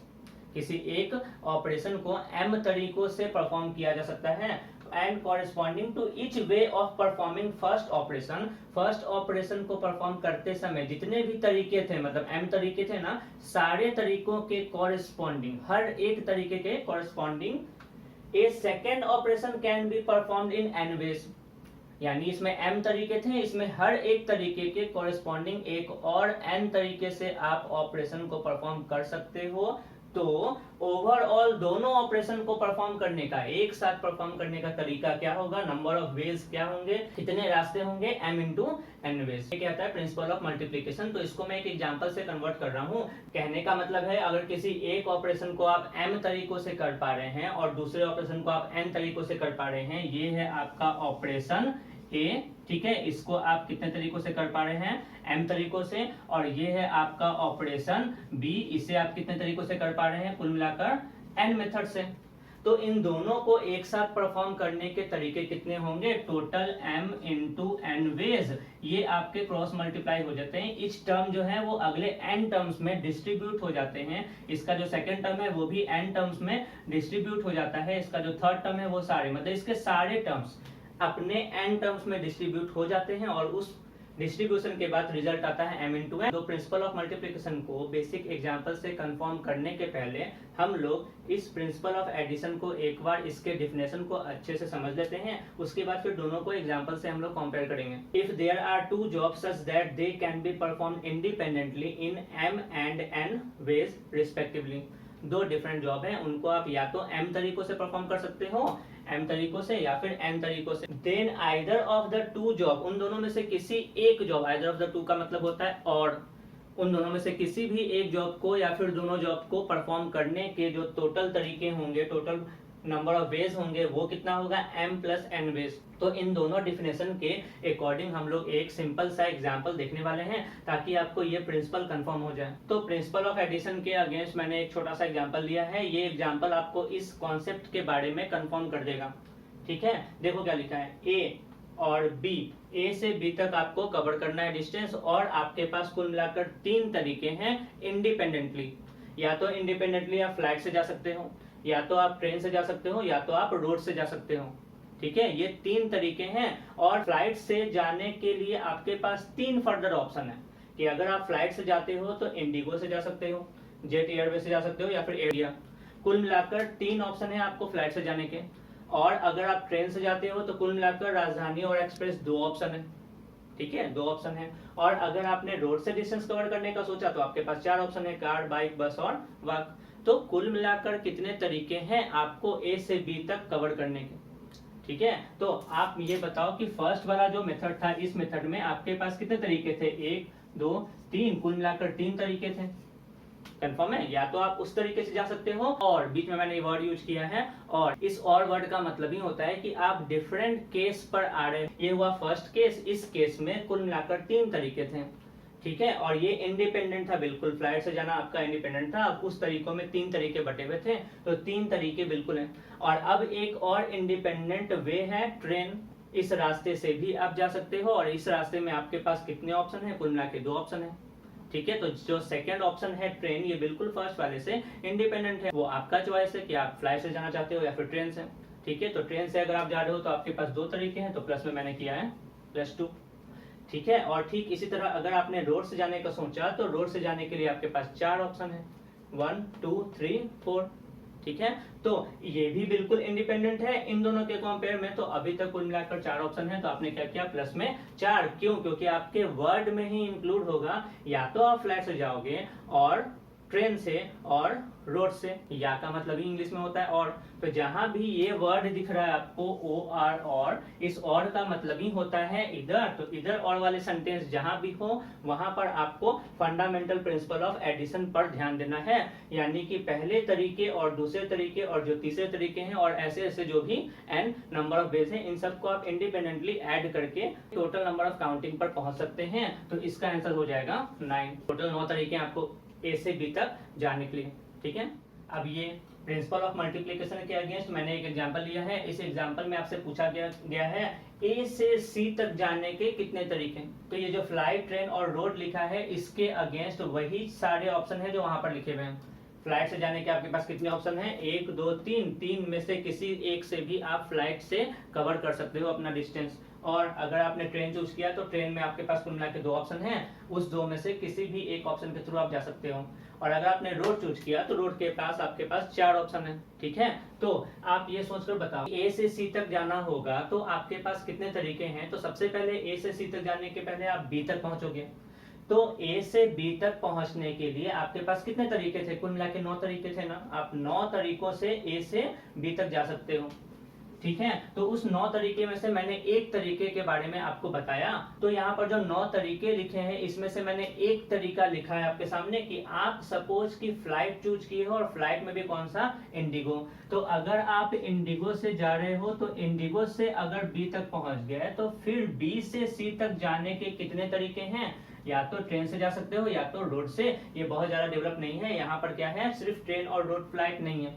किसी एक ऑपरेशन को m तरीकों से परफॉर्म किया जा सकता है, and corresponding to each way of performing first operation. First operation को परफॉर्म करते समय जितने भी तरीके थे, मतलब m तरीके थे ना, सारे तरीकों के कॉरेस्पॉन्डिंग, हर एक तरीके के corresponding a second operation can be performed in n ways. यानी इसमें m तरीके थे, इसमें हर एक तरीके के कॉरेस्पॉन्डिंग एक और n तरीके से आप ऑपरेशन को परफॉर्म कर सकते हो। तो ओवरऑल दोनों ऑपरेशन को परफॉर्म करने का, एक साथ परफॉर्म करने का तरीका क्या होगा? नंबर ऑफ वेज क्या होंगे? कितने रास्ते होंगे? m into n ways. ये कहता है प्रिंसिपल ऑफ मल्टीप्लीकेशन। तो इसको मैं एक एग्जांपल से कन्वर्ट कर रहा हूँ। कहने का मतलब है, अगर किसी एक ऑपरेशन को आप m तरीकों से कर पा रहे हैं और दूसरे ऑपरेशन को आप n तरीकों से कर पा रहे हैं, ये है आपका ऑपरेशन A, ठीक है। इसको आप कितने तरीकों से कर पा रहे हैं? m तरीकों से। और ये है आपका ऑपरेशन B, इसे आप कितने तरीकों से कर पा रहे हैं? कुल मिलाकर n मेथड से। तो इन दोनों को एक साथ परफॉर्म करने के तरीके कितने होंगे? Total m into n ways. ये आपके क्रॉस मल्टीप्लाई हो जाते हैं। इच टर्म जो है वो अगले n टर्म्स में डिस्ट्रीब्यूट हो जाते हैं। इसका जो सेकंड टर्म है वो भी n टर्म्स में डिस्ट्रीब्यूट हो जाता है। इसका जो थर्ड टर्म है वो सारे, मतलब इसके सारे टर्म्स अपने n टर्म्स में डिस्ट्रीब्यूट हो जाते हैं, और उस डिस्ट्रीब्यूशन के बाद रिजल्ट आता है m इंटू n। तो प्रिंसिपल ऑफ मल्टीप्लिकेशन को बेसिक एग्जांपल से कंफर्म करने के पहले हम लोग इस प्रिंसिपल ऑफ एडिशन को एक बार इसके डिफिनेशन को अच्छे से समझ लेते हैं। उसके बाद फिर दोनों को एग्जांपल से हम लोग कंपेयर करेंगे। If there are two jobs such that they can be performed independently in m and n ways respectively. दो डिफरेंट जॉब है, उनको आप या तो m तरीकों से परफॉर्म कर सकते हो, m तरीकों से, या फिर n तरीकों से। Then either of the two job, उन दोनों में से किसी एक job, either of the two का मतलब होता है और, उन दोनों में से किसी भी एक जॉब को या फिर दोनों जॉब को परफॉर्म करने के जो टोटल तरीके होंगे, टोटल नंबर ऑफ वेज होंगे, वो कितना होगा? m plus n ways. तो इन दोनों डिफिनेशन के अकॉर्डिंग हम लोग एक सिंपल सा एग्जांपल देखने वाले हैं, ताकि आपको ये प्रिंसिपल कंफर्म हो जाए। तो प्रिंसिपल ऑफ एडिशन के अगेंस्ट मैंने एक छोटा सा एग्जांपल लिया है। ये एग्जांपल आपको इस कॉन्सेप्ट के बारे में कंफर्म कर देगा, ठीक है। देखो क्या लिखा है, a और b, a से b तक आपको कवर करना है डिस्टेंस, और आपके पास कुल मिलाकर 3 तरीके हैं इंडिपेंडेंटली। या तो इंडिपेंडेंटली आप फ्लाइट से जा सकते हो, या तो आप ट्रेन से जा सकते हो, या तो आप रोड से जा सकते हो, ठीक है। ये 3 तरीके हैं। और फ्लाइट से जाने के लिए आपके पास 3 फर्दर ऑप्शन है, कि अगर आप फ्लाइट से जाते हो तो इंडिगो से जा सकते हो, जेट एयरवेज से जा सकते हो, या फिर एयर इंडिया। कुल मिलाकर 3 ऑप्शन है आपको फ्लाइट से जाने के। और अगर आप ट्रेन से जाते हो तो कुल मिलाकर राजधानी और एक्सप्रेस 2 ऑप्शन है, ठीक है, 2 ऑप्शन है। और अगर आपने रोड से डिस्टेंस कवर करने का सोचा तो आपके पास 4 ऑप्शन है, कार, बाइक, बस और वॉक। तो कुल मिलाकर कितने तरीके हैं आपको ए से बी तक कवर करने के, ठीक है। तो आप ये बताओ कि फर्स्ट वाला जो मेथड था, इस मेथड में आपके पास कितने तरीके थे? 1 2 3, कुल मिलाकर 3 तरीके थे। कंफर्म है? या तो आप उस तरीके से जा सकते हो, और बीच में मैंने ये वर्ड यूज किया है, और इस और वर्ड का मतलब ही होता है कि आप डिफरेंट केस पर आ रहे हैं। ये हुआ फर्स्ट केस। इस केस में कुल मिलाकर 3 तरीके थे, ठीक है। और ये इंडिपेंडेंट था बिल्कुल, फ्लाइट से जाना आपका इंडिपेंडेंट था। अब उस तरीकों में 3 तरीके बटे हुए थे, तो 3 तरीके बिल्कुल हैं। और अब एक और इंडिपेंडेंट वे है ट्रेन। इस रास्ते से भी आप जा सकते हो, और इस रास्ते में आपके पास कितने ऑप्शन है? कुल मिला के 2 ऑप्शन है, ठीक है। तो जो सेकंड ऑप्शन है ट्रेन, ये बिल्कुल फर्स्ट वाले से इंडिपेंडेंट है। वो आपका चॉइस है कि आप फ्लाइट से जाना चाहते हो या फिर ट्रेन से, ठीक है। तो ट्रेन से अगर आप जा रहे हो तो आपके पास 2 तरीके हैं, तो प्लस में मैंने किया है +2, ठीक है। और ठीक इसी तरह अगर आपने रोड से जाने का सोचा तो रोड से जाने के लिए आपके पास 4 ऑप्शन है, 1 2 3 4, ठीक है, तो ये भी बिल्कुल इंडिपेंडेंट है इन दोनों के कंपेयर में। तो अभी तक कुल मिलाकर 4 ऑप्शन है, तो आपने क्या किया, प्लस में 4। क्यों? क्योंकि आपके वर्ड में ही इंक्लूड होगा, या तो आप फ्लाइट से जाओगे और ट्रेन से और रोड से, या का मतलब ही इंग्लिश में होता है और। तो जहां भी ये वर्ड दिख रहा है आपको ओ आर, और इस और का मतलब ही होता है इधर। तो इधर और वाले सेंटेंस जहां भी हो वहां पर आपको फंडामेंटल प्रिंसिपल ऑफ एडिशन पर ध्यान देना है, यानी कि पहले तरीके और दूसरे तरीके और जो तीसरे तरीके हैं और ऐसे ऐसे जो भी n नंबर ऑफ वेज हैं, इन सबको आप इंडिपेंडेंटली ऐड करके टोटल नंबर ऑफ काउंटिंग पर पहुंच सकते हैं। तो इसका आंसर हो जाएगा 9। टोटल 9 तरीके आपको ए से बी तक जाने के लिए, ठीक है। अब ये प्रिंसिपल ऑफ मल्टीप्लिकेशन के अगेंस्ट मैंने एक एग्जांपल लिया है। इस एग्जांपल में आपसे पूछा गया है ए से सी तक जाने के कितने तरीके। तो ये जो फ्लाइट, ट्रेन और रोड लिखा है, इसके अगेंस्ट वही सारे ऑप्शन है जो वहां पर लिखे हुए हैं। फ्लाइट से जाने के आपके पास कितने ऑप्शन हैं, 1 2 3। 3 में से किसी एक से भी आप फ्लाइट से कवर कर सकते हो अपना डिस्टेंस। और अगर आपने ट्रेन चूज किया तो ट्रेन में आपके पास कुल मिला के 2 ऑप्शन हैं, उस 2 में से किसी भी एक ऑप्शन के थ्रू आप जा सकते हो। और अगर आपने रोड चूज किया तो रोड के पास आपके पास 4 ऑप्शन है, ठीक है। तो आप ये सोचकर बताओ, ए से सी तक जाना होगा तो आपके पास कितने तरीके हैं। तो सबसे पहले ए से सी तक जाने के पहले आप बी तक पहुंचोगे। तो ए से बी तक पहुंचने के लिए आपके पास कितने तरीके थे, कुल मिला के 9 तरीके थे ना। आप 9 तरीकों से ए से बी तक जा सकते हो, ठीक है। तो उस 9 तरीके में से मैंने एक तरीके के बारे में आपको बताया। तो यहाँ पर जो 9 तरीके लिखे हैं, इसमें से मैंने एक तरीका लिखा है आपके सामने कि आप सपोज कि फ्लाइट चूज किए हो और फ्लाइट में भी कौन सा, इंडिगो। तो अगर आप इंडिगो से जा रहे हो तो इंडिगो से अगर बी तक पहुंच गए तो फिर बी से सी तक जाने के कितने तरीके हैं। या तो ट्रेन से जा सकते हो या तो रोड से। ये बहुत ज्यादा डेवलप नहीं है, यहाँ पर क्या है, सिर्फ ट्रेन और रोड फ्लाइट नहीं है।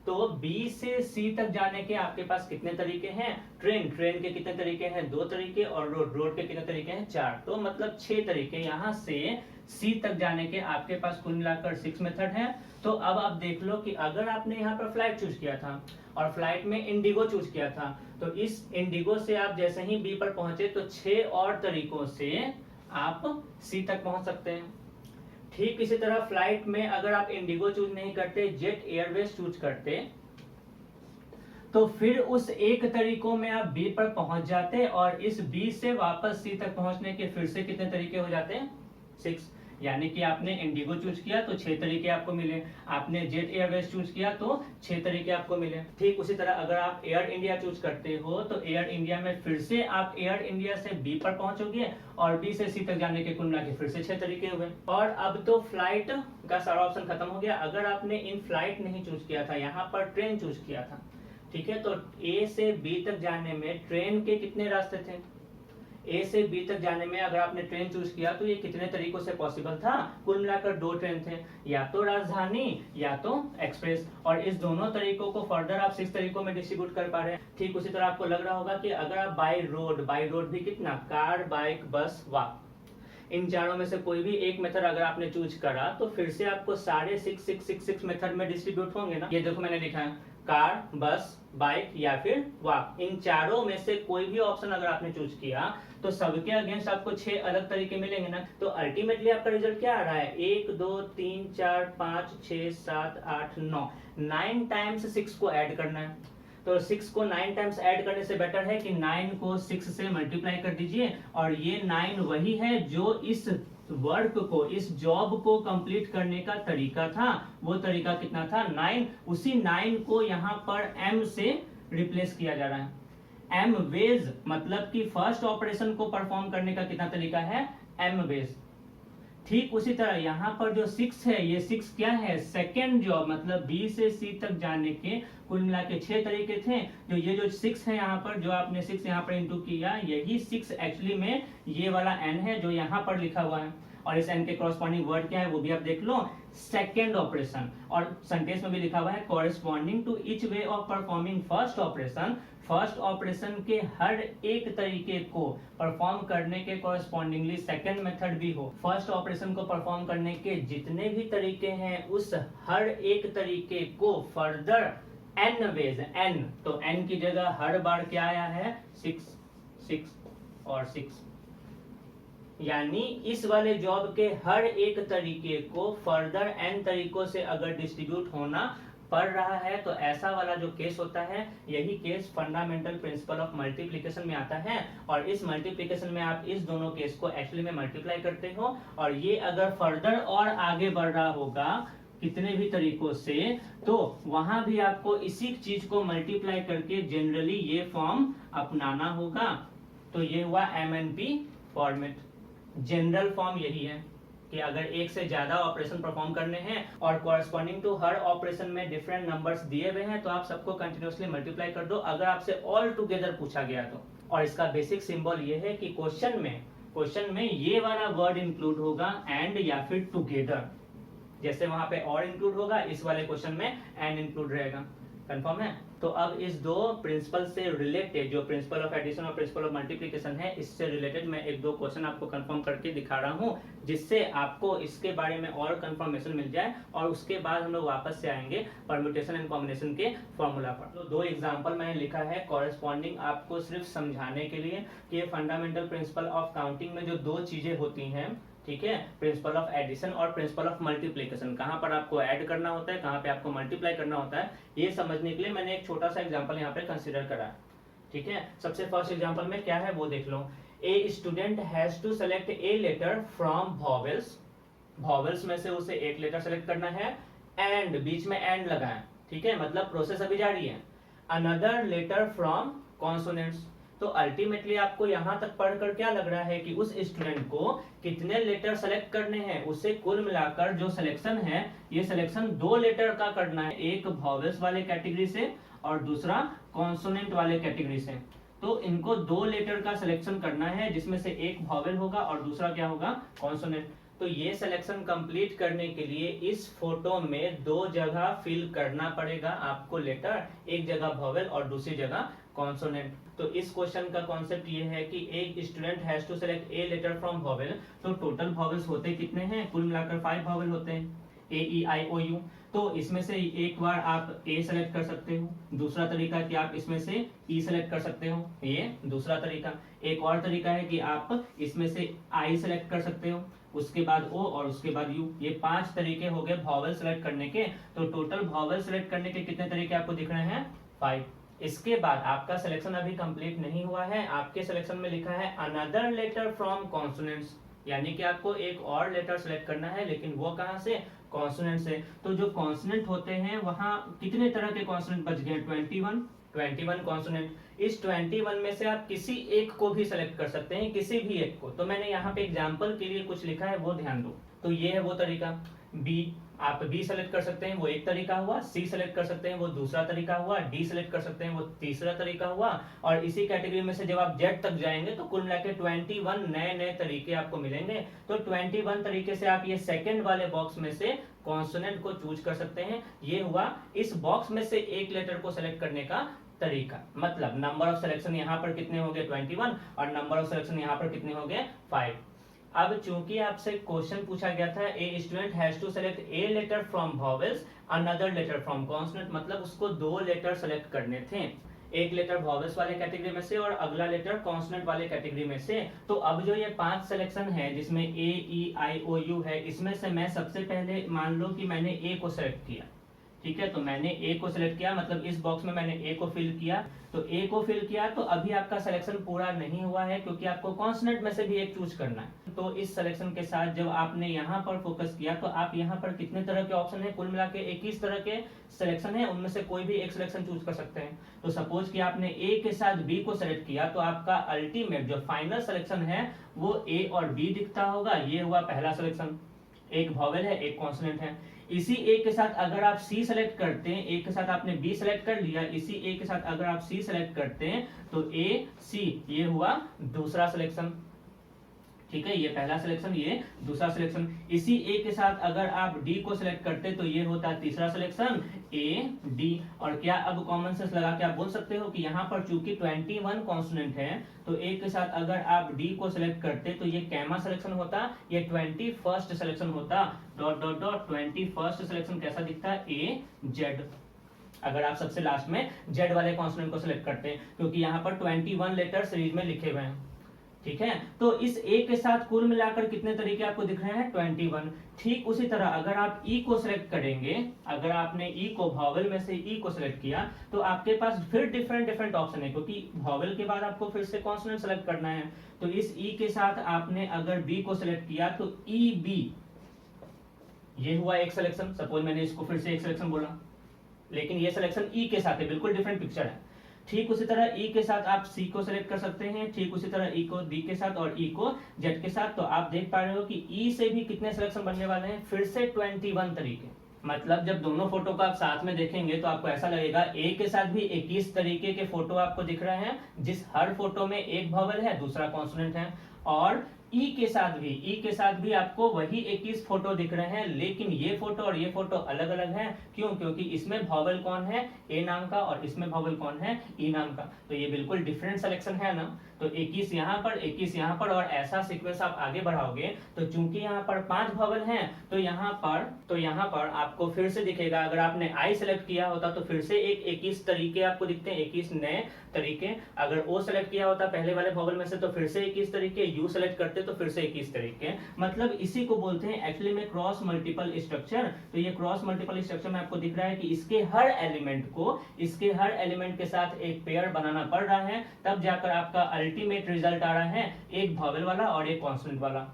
तो B से C तक जाने के आपके पास कितने तरीके हैं, ट्रेन के कितने तरीके हैं, 2 तरीके, और रोड के कितने तरीके हैं, 4। तो मतलब 6 तरीके यहाँ से C तक जाने के आपके पास कुल मिलाकर 6 मेथड है। तो अब आप देख लो कि अगर आपने यहाँ पर फ्लाइट चूज किया था और फ्लाइट में इंडिगो चूज किया था, तो इस इंडिगो से आप जैसे ही B पर पहुंचे तो 6 और तरीकों से आप C तक पहुंच सकते हैं। ठीक इसी तरह फ्लाइट में अगर आप इंडिगो चूज नहीं करते, जेट एयरवेज चूज करते, तो फिर उस एक तरीकों में आप बी पर पहुंच जाते और इस बी से वापस सी तक पहुंचने के फिर से कितने तरीके हो जाते हैं, 6। यानी कि आपने इंडिगो चूज किया तो 6 तरीके आपको मिले, आपने जेट एयरवेज चूज किया तो 6 तरीके आपको मिले। ठीक उसी तरह अगर आप एयर इंडिया चूज करते हो तो एयर इंडिया में फिर से आप एयर इंडिया से बी पर पहुंचोगे और बी से सी तक जाने के कुल मिला के फिर से 6 तरीके हुए। और अब तो फ्लाइट का सारा ऑप्शन खत्म हो गया। अगर आपने इन फ्लाइट नहीं चूज किया था, यहाँ पर ट्रेन चूज किया था, ठीक है, तो ए से बी तक जाने में ट्रेन के कितने रास्ते थे, ए से बी तक जाने में अगर आपने ट्रेन चूज किया तो ये कितने तरीकों से पॉसिबल था, कुल मिलाकर 2 ट्रेन थे, या तो राजधानी या तो एक्सप्रेस। और इस दोनों तरीकों को फर्दर आप 6 तरीकों में डिस्ट्रीब्यूट कर पा रहे हैं। ठीक उसी तरह आपको लग रहा होगा कि अगर आप बाय रोड भी कितना, कार, बाइक, बस, वॉक, इन चारों में से कोई भी एक मेथड अगर आपने चूज करा तो फिर से आपको सारे 6 मेथड में डिस्ट्रीब्यूट होंगे ना। ये देखो मैंने लिखा है कार, बस, बाइक या फिर वॉक। इन चारों में से कोई भी ऑप्शन अगर आपने चूज किया तो सबके अगेंस्ट आपको 6 अलग तरीके मिलेंगे ना। तो अल्टीमेटली आपका रिजल्ट क्या आ रहा है, 1 2 3 4 5 6 7 8 9 9 टाइम्स 6 को ऐड करना है। तो 6 को 9 टाइम्स ऐड करने से बेटर है कि 9 को 6 से मल्टीप्लाई कर दीजिए। और ये 9 वही है जो इस वर्क को, इस जॉब को कंप्लीट करने का तरीका था। वो तरीका कितना था, 9। उसी 9 को यहाँ पर m से रिप्लेस किया जा रहा है। m वेज मतलब कि फर्स्ट ऑपरेशन को परफॉर्म करने का कितना तरीका है, m वेज। ठीक उसी तरह यहाँ पर जो 6 है, ये 6 क्या है, सेकेंड जॉब, मतलब B से C तक जाने के कुल मिला के 6 तरीके थे। जो ये जो 6 है यहाँ पर, जो आपने 6 यहाँ पर इंटू किया, यही 6 एक्चुअली में ये वाला n है जो यहाँ पर लिखा हुआ है। और इस n के कॉरेस्पॉन्डिंग वर्ड क्या है वो भी आप देख लो, सेकेंड ऑपरेशन। और सेंटेंस में भी लिखा हुआ है corresponding to each way of performing first operation. First operation के हर एक तरीके को परफॉर्म करने के कॉरेस्पॉन्डिंगली सेकंड मेथड भी हो। फर्स्ट ऑपरेशन को परफॉर्म करने के जितने भी तरीके हैं उस हर एक तरीके को फर्दर n वेज, n तो n की जगह हर बार क्या आया है, 6 6 और 6। यानी इस वाले जॉब के हर एक तरीके को फर्दर n तरीकों से अगर डिस्ट्रीब्यूट होना पढ़ रहा है तो ऐसा वाला जो केस होता है, यही case fundamental principle of multiplication में आता है। और इस मल्टीप्लिकेशन में आप इस दोनों केस को एक्चुअली में मल्टीप्लाई करते हो, और ये अगर फर्दर और आगे बढ़ रहा होगा कितने भी तरीकों से, तो वहां भी आपको इसी चीज को मल्टीप्लाई करके जनरली ये फॉर्म अपनाना होगा। तो ये हुआ MNP फॉर्मेट। जनरल फॉर्म यही है कि अगर एक से ज्यादा ऑपरेशन परफॉर्म करने हैं और कॉरेस्पॉन्डिंग टू हर ऑपरेशन में डिफरेंट नंबर्स दिए हुए हैं, तो आप सबको कंटिन्यूअसली मल्टीप्लाई कर दो अगर आपसे ऑल टुगेदर पूछा गया तो। और इसका बेसिक सिंबल ये है कि क्वेश्चन में ये वाला वर्ड इंक्लूड होगा एंड या फिर टुगेदर। जैसे वहां पे और इंक्लूड होगा, इस वाले क्वेश्चन में एंड इंक्लूड रहेगा। कंफर्म है? तो अब इस दो प्रिंसिपल से रिलेटेड, जो प्रिंसिपल ऑफ एडिशन और प्रिंसिपल ऑफ मल्टीप्लिकेशन है, इससे रिलेटेड मैं एक दो क्वेश्चन आपको कंफर्म करके दिखा रहा हूं, जिससे आपको इसके बारे में और कंफर्मेशन मिल जाए। और उसके बाद हम लोग वापस से आएंगे परम्यूटेशन एंड कॉम्बिनेशन के फॉर्मूला पर। तो दो एग्जांपल मैंने लिखा है कॉरेस्पॉन्डिंग, आपको सिर्फ समझाने के लिए कि ये फंडामेंटल प्रिंसिपल ऑफ काउंटिंग में जो दो चीजें होती हैं, ठीक है, प्रिंसिपल ऑफ एडिशन और प्रिंसिपल ऑफ मल्टीप्लिकेशन, कहां पर आपको ऐड करना होता है, कहां पे आपको मल्टीप्लाई करना होता है, ये समझने के लिए मैंने एक छोटा सा एग्जांपल यहाँ पे कंसीडर करा है। ठीक है, सबसे फर्स्ट एग्जांपल में क्या है वो देख लो। A student has to select a letter from vowels, vowels में से उसे एक लेटर सेलेक्ट करना है, एंड बीच में एंड लगा है, ठीक है, मतलब प्रोसेस अभी जारी है। अनदर लेटर फ्रॉम कॉन्सोनेंट्स, तो अल्टीमेटली आपको यहां तक पढ़कर क्या लग रहा है कि उस स्टूडेंट को कितने लेटर सेलेक्ट करने हैं, उससे कुल मिलाकर जो सिलेक्शन है, ये सिलेक्शन दो लेटर का करना है, एक वॉवेल्स वाले कैटेगरी से और दूसरा कॉन्सोनेंट वाले कैटेगरी से। तो इनको दो लेटर का सिलेक्शन करना है, जिसमें से एक वॉवेल होगा और दूसरा क्या होगा, कॉन्सोनेंट। तो ये सिलेक्शन कंप्लीट करने के लिए इस फोटो में दो जगह फिल करना पड़ेगा आपको लेटर, एक जगह वॉवेल और दूसरी जगह कॉन्सोनेंट। तो इस क्वेश्चन का कॉन्सेप्ट ये है कि एक student has to select a letter from vowel, तो टोटल वॉवेल्स होते कितने हैं, कुल मिलाकर 5 वॉवेल होते हैं, A-E-I-O-U। तो इसमें से एक बार आप ए सेलेक्ट कर सकते हो, दूसरा तरीका कि आप इसमें से ई सेलेक्ट कर सकते हो, ये दूसरा तरीका। एक और तरीका है कि आप इसमें से आई सेलेक्ट कर सकते हो, उसके बाद ओ और उसके बाद यू। ये 5 तरीके हो गए वॉवेल सेलेक्ट करने के। तो टोटल वॉवेल सेलेक्ट करने के कितने तरीके आपको दिख रहे हैं, 5। इसके बाद आपका सिलेक्शन अभी कंप्लीट नहीं हुआ है, आपके सिलेक्शन में लिखा है अनदर लेटर फ्रॉम कॉन्सोनेंट्स, यानी कि आपको एक और लेटर सेलेक्ट करना है, लेकिन वो कहां से, कॉन्सोनेंट से। तो जो कॉन्सोनेंट होते हैं वहां कितने तरह के कॉन्सोनेंट बच गए, 21 कॉन्सोनेंट। इस 21 में से आप किसी एक को भी सेलेक्ट कर सकते हैं, किसी भी एक को। तो मैंने यहाँ पे एग्जांपल के लिए कुछ लिखा है, वो ध्यान दो। तो ये है वो तरीका। बी, आप बी सेलेक्ट कर सकते हैं, वो एक तरीका हुआ। सी सेलेक्ट कर सकते हैं, वो दूसरा तरीका हुआ। डी सेलेक्ट कर सकते हैं, वो तीसरा तरीका हुआ। और इसी कैटेगरी में से जब आप जेड तक जाएंगे तो कुल मिलाकर 21 नए नए तरीके आपको मिलेंगे। तो 21 तरीके से आप ये सेकंड वाले बॉक्स में से कॉन्सोनेंट को चूज कर सकते हैं। ये हुआ इस बॉक्स में से एक लेटर को सेलेक्ट करने का तरीका। मतलब नंबर ऑफ सिलेक्शन यहाँ पर कितने हो गए, 21, और नंबर ऑफ सिलेक्शन यहाँ पर कितने हो गए, 5। अब चूंकि आपसे क्वेश्चन पूछा गया था a student has to select a letter from vowels another letter from consonant, मतलब उसको दो लेटर सेलेक्ट करने थे, एक लेटर वॉवेल्स वाले कैटेगरी में से और अगला लेटर कॉन्सोनेंट वाले कैटेगरी में से। तो अब जो ये 5 सिलेक्शन है जिसमें A-E-I-O-U है, इसमें से मैं सबसे पहले मान लो कि मैंने ए को सेलेक्ट किया, ठीक है। तो मैंने ए को सिलेक्ट किया, मतलब इस बॉक्स में मैंने ए को फिल किया। तो ए को फिल किया तो अभी आपका सिलेक्शन पूरा नहीं हुआ है, क्योंकि आपको कॉन्सोनेंट में से भी एक चूज करना है। तो इस सिलेक्शन के साथ जब आपने यहाँ पर फोकस किया तो आप यहाँ पर कितने तरह के ऑप्शन है, कुल मिला के 21 तरह के सिलेक्शन है, उनमें से कोई भी एक सिलेक्शन चूज कर सकते हैं। तो सपोज कि आपने ए के साथ बी को सेलेक्ट किया, तो आपका अल्टीमेट जो फाइनल सिलेक्शन है वो ए और बी दिखता होगा। ये हुआ पहला सिलेक्शन, एक वॉवेल है एक कॉन्सोनेंट है। इसी ए के साथ अगर आप सी सेलेक्ट करते हैं, ए के साथ आपने बी सेलेक्ट कर लिया, इसी ए के साथ अगर आप सी सेलेक्ट करते हैं तो ए सी, ये हुआ दूसरा सिलेक्शन, ठीक है। ये पहला सिलेक्शन, ये दूसरा सिलेक्शन। इसी ए के साथ अगर आप डी को सिलेक्ट करते तो ये होता है तीसरा सिलेक्शन, ए डी। और क्या अब कॉमन सेंस लगा के आप बोल सकते हो कि यहाँ पर चूंकि 21 कॉन्सोनेंट है, तो ए के साथ अगर आप डी को सिलेक्ट करते तो ये कैमा सिलेक्शन होता, ये 21st सिलेक्शन होता, dot dot dot 21st selection कैसा दिखता है, ए जेड। अगर आप सबसे लास्ट में जेड वाले कॉन्सोनेंट को सिलेक्ट करते हैं, क्योंकि यहाँ पर 21 लेटर सीरीज में लिखे हुए हैं। ठीक है, तो इस ए के साथ कुल मिलाकर कितने तरीके आपको दिख रहे हैं 21। ठीक उसी तरह अगर आप ई को सिलेक्ट करेंगे, अगर आपने ई को वॉवेल में से ई को सिलेक्ट किया तो आपके पास फिर डिफरेंट ऑप्शन है, क्योंकि वॉवेल के बाद आपको फिर से कॉन्सोनेंट सेलेक्ट करना है। तो इस ई के साथ आपने अगर बी को सिलेक्ट किया तो ई बी, ये हुआ एक सिलेक्शन। सपोज मैंने इसको फिर से एक सिलेक्शन बोला, लेकिन ये सिलेक्शन ई के साथ है, बिल्कुल डिफरेंट पिक्चर है। ठीक उसी तरह ई के साथ आप सी को सिलेक्ट कर सकते हैं, ठीक उसी तरह ई को डी के साथ और ई को जेड के साथ। तो आप देख पा रहे हो कि ई से भी कितने सिलेक्शन बनने वाले हैं, फिर से 21 तरीके। मतलब जब दोनों फोटो को आप साथ में देखेंगे तो आपको ऐसा लगेगा ए के साथ भी 21 तरीके के फोटो आपको दिख रहे हैं, जिस हर फोटो में एक वॉवेल है, दूसरा कॉन्सोनेंट है। और ई के साथ भी आपको वही 21 फोटो दिख रहे हैं, लेकिन ये फोटो और ये फोटो अलग अलग हैं। क्यों? क्योंकि इसमें वॉवेल कौन है, ए नाम का, और इसमें वॉवेल कौन है, ई नाम का। तो ये बिल्कुल डिफरेंट सिलेक्शन है ना। तो 21 यहाँ पर, 21 यहाँ पर, और ऐसा सीक्वेंस आप आगे बढ़ाओगे तो चूंकि यहाँ पर 5 वॉवेल हैं तो यहाँ पर आपको फिर से दिखेगा। अगर आपने आई सेलेक्ट किया होता तो फिर से एक 21 तरीके आपको दिखते हैं, 21 नए तरीके। अगर ओ सेलेक्ट किया होता पहले वाले वॉवेल में से तो फिर से 21 तरीके, यू सेलेक्ट करते तो फिर से 21 तरीके। मतलब इसी को बोलते हैं एक्चुअली में क्रॉस मल्टीपल स्ट्रक्चर। तो ये क्रॉस मल्टीपल स्ट्रक्चर में आपको दिख रहा है कि इसके हर एलिमेंट के साथ एक पेयर बनाना पड़ रहा है, तब जाकर आपका अल्टीमेट रिजल्ट आ रहा है एक वॉवेल वाला और एक कॉन्सोनेंट वाला।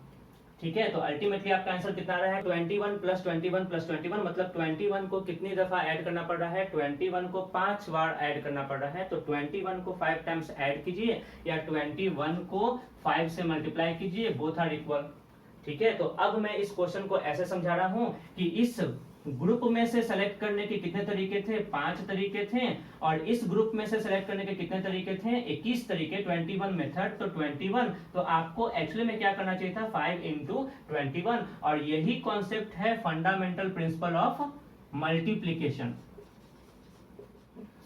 ठीक है, तो अल्टीमेटली आपका आंसर कितना आ रहा है 21 + 21 + 21। मतलब 21 को कितनी दफा ऐड करना पड़ रहा है, 21 को 5 बार ऐड करना पड़ रहा है। तो 21 को 5 टाइम्स ऐड कीजिए या 21 को 5 से मल्टीप्लाई कीजिए, बोथ आर इक्वल। ठीक है, तो अब मैं इस क्वेश्चन को ऐसे समझा रहा हूं कि इस ग्रुप में से सेलेक्ट करने के कितने तरीके थे, 5 तरीके थे, और इस ग्रुप में से सेलेक्ट करने के कितने तरीके थे, 21 तरीके, 21 मेथड। तो 21, तो आपको एक्चुअली में क्या करना चाहिए था 5 × 21, और यही कॉन्सेप्ट है fundamental principle of multiplication.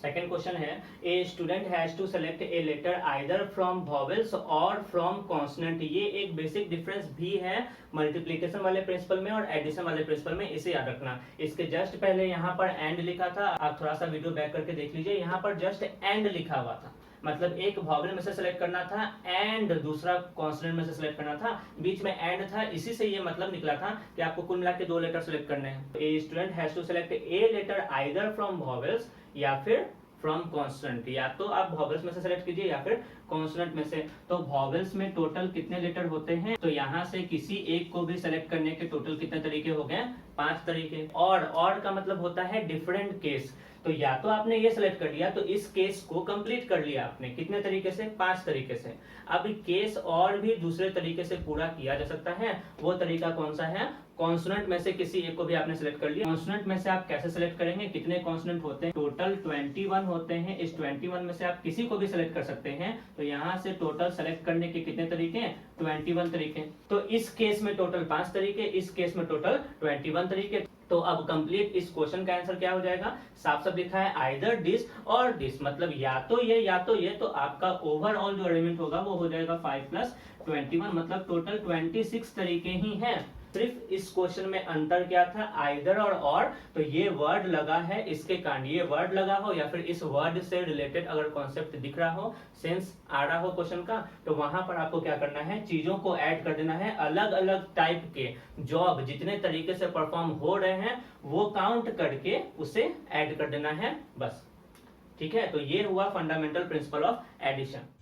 Second question है, a student has to select a letter either from vowels और फ्रॉम कॉन्सोनेंट। ये एक बेसिक डिफरेंस भी है मल्टीप्लिकेशन वाले प्रिंसिपल में और एडिशन वाले प्रिंसिपल में, इसे याद रखना। इसके जस्ट पहले यहाँ पर एंड लिखा था, आप थोड़ा सा वीडियो बैक करके देख लीजिए, यहाँ पर जस्ट एंड लिखा हुआ था। मतलब एक वॉवेल में से सिलेक्ट करना था एंड दूसरा कॉन्सोनेंट में से सिलेक्ट करना था, बीच में एंड था। इसी से ये मतलब निकला था कि आपको कुल मिला के 2 लेटर सिलेक्ट करने हैं। A student has to select a letter either from vowels या फिर फ्रॉम कॉन्सोनेंट। या तो आप वॉवेल्स में से सेलेक्ट कीजिए या फिर कॉन्सोनेंट में से। तो वॉवेल्स में टोटल कितने लेटर होते हैं, तो यहाँ से किसी एक को भी सेलेक्ट करने के टोटल कितने तरीके हो गए, 5 तरीके। और का मतलब होता है डिफरेंट केस। तो या तो आपने ये सेलेक्ट कर लिया तो इस केस को कंप्लीट कर लिया आपने, कितने तरीके से, 5 तरीके से। अब केस और भी दूसरे तरीके से पूरा किया जा सकता है, वो तरीका कौन सा है, कॉन्सोनेंट में से किसी एक को भी आपने सेलेक्ट कर लिया। कॉन्सोनेंट में से आप कैसे सेलेक्ट करेंगे, कितने कॉन्सोनेंट होते हैं, टोटल 21 होते हैं। इस 21 में से आप किसी को भी सेलेक्ट कर सकते हैं। तो यहाँ से टोटल सेलेक्ट करने के कितने तरीके, 21 तरीके। तो इस केस में टोटल 5 तरीके, इस केस में टोटल 21 तरीके। तो अब कंप्लीट इस क्वेश्चन का आंसर क्या हो जाएगा, साफ साफ लिखा है आइदर दिस और दिस, मतलब या तो ये या तो ये। तो आपका ओवरऑल जो अरेंजमेंट होगा वो हो जाएगा 5 + 21, मतलब टोटल 26 तरीके ही हैं। सिर्फ इस क्वेश्चन में अंतर क्या था, आइदर और। तो ये वर्ड लगा है इसके कारण, ये वर्ड लगा हो या फिर इस वर्ड से रिलेटेड अगर कॉन्सेप्ट दिख रहा हो, सेंस आ रहा हो क्वेश्चन का, तो वहां पर आपको क्या करना है, चीजों को ऐड कर देना है। अलग अलग टाइप के जॉब जितने तरीके से परफॉर्म हो रहे हैं वो काउंट करके उसे ऐड कर देना है, बस। ठीक है, तो ये हुआ फंडामेंटल प्रिंसिपल ऑफ एडिशन।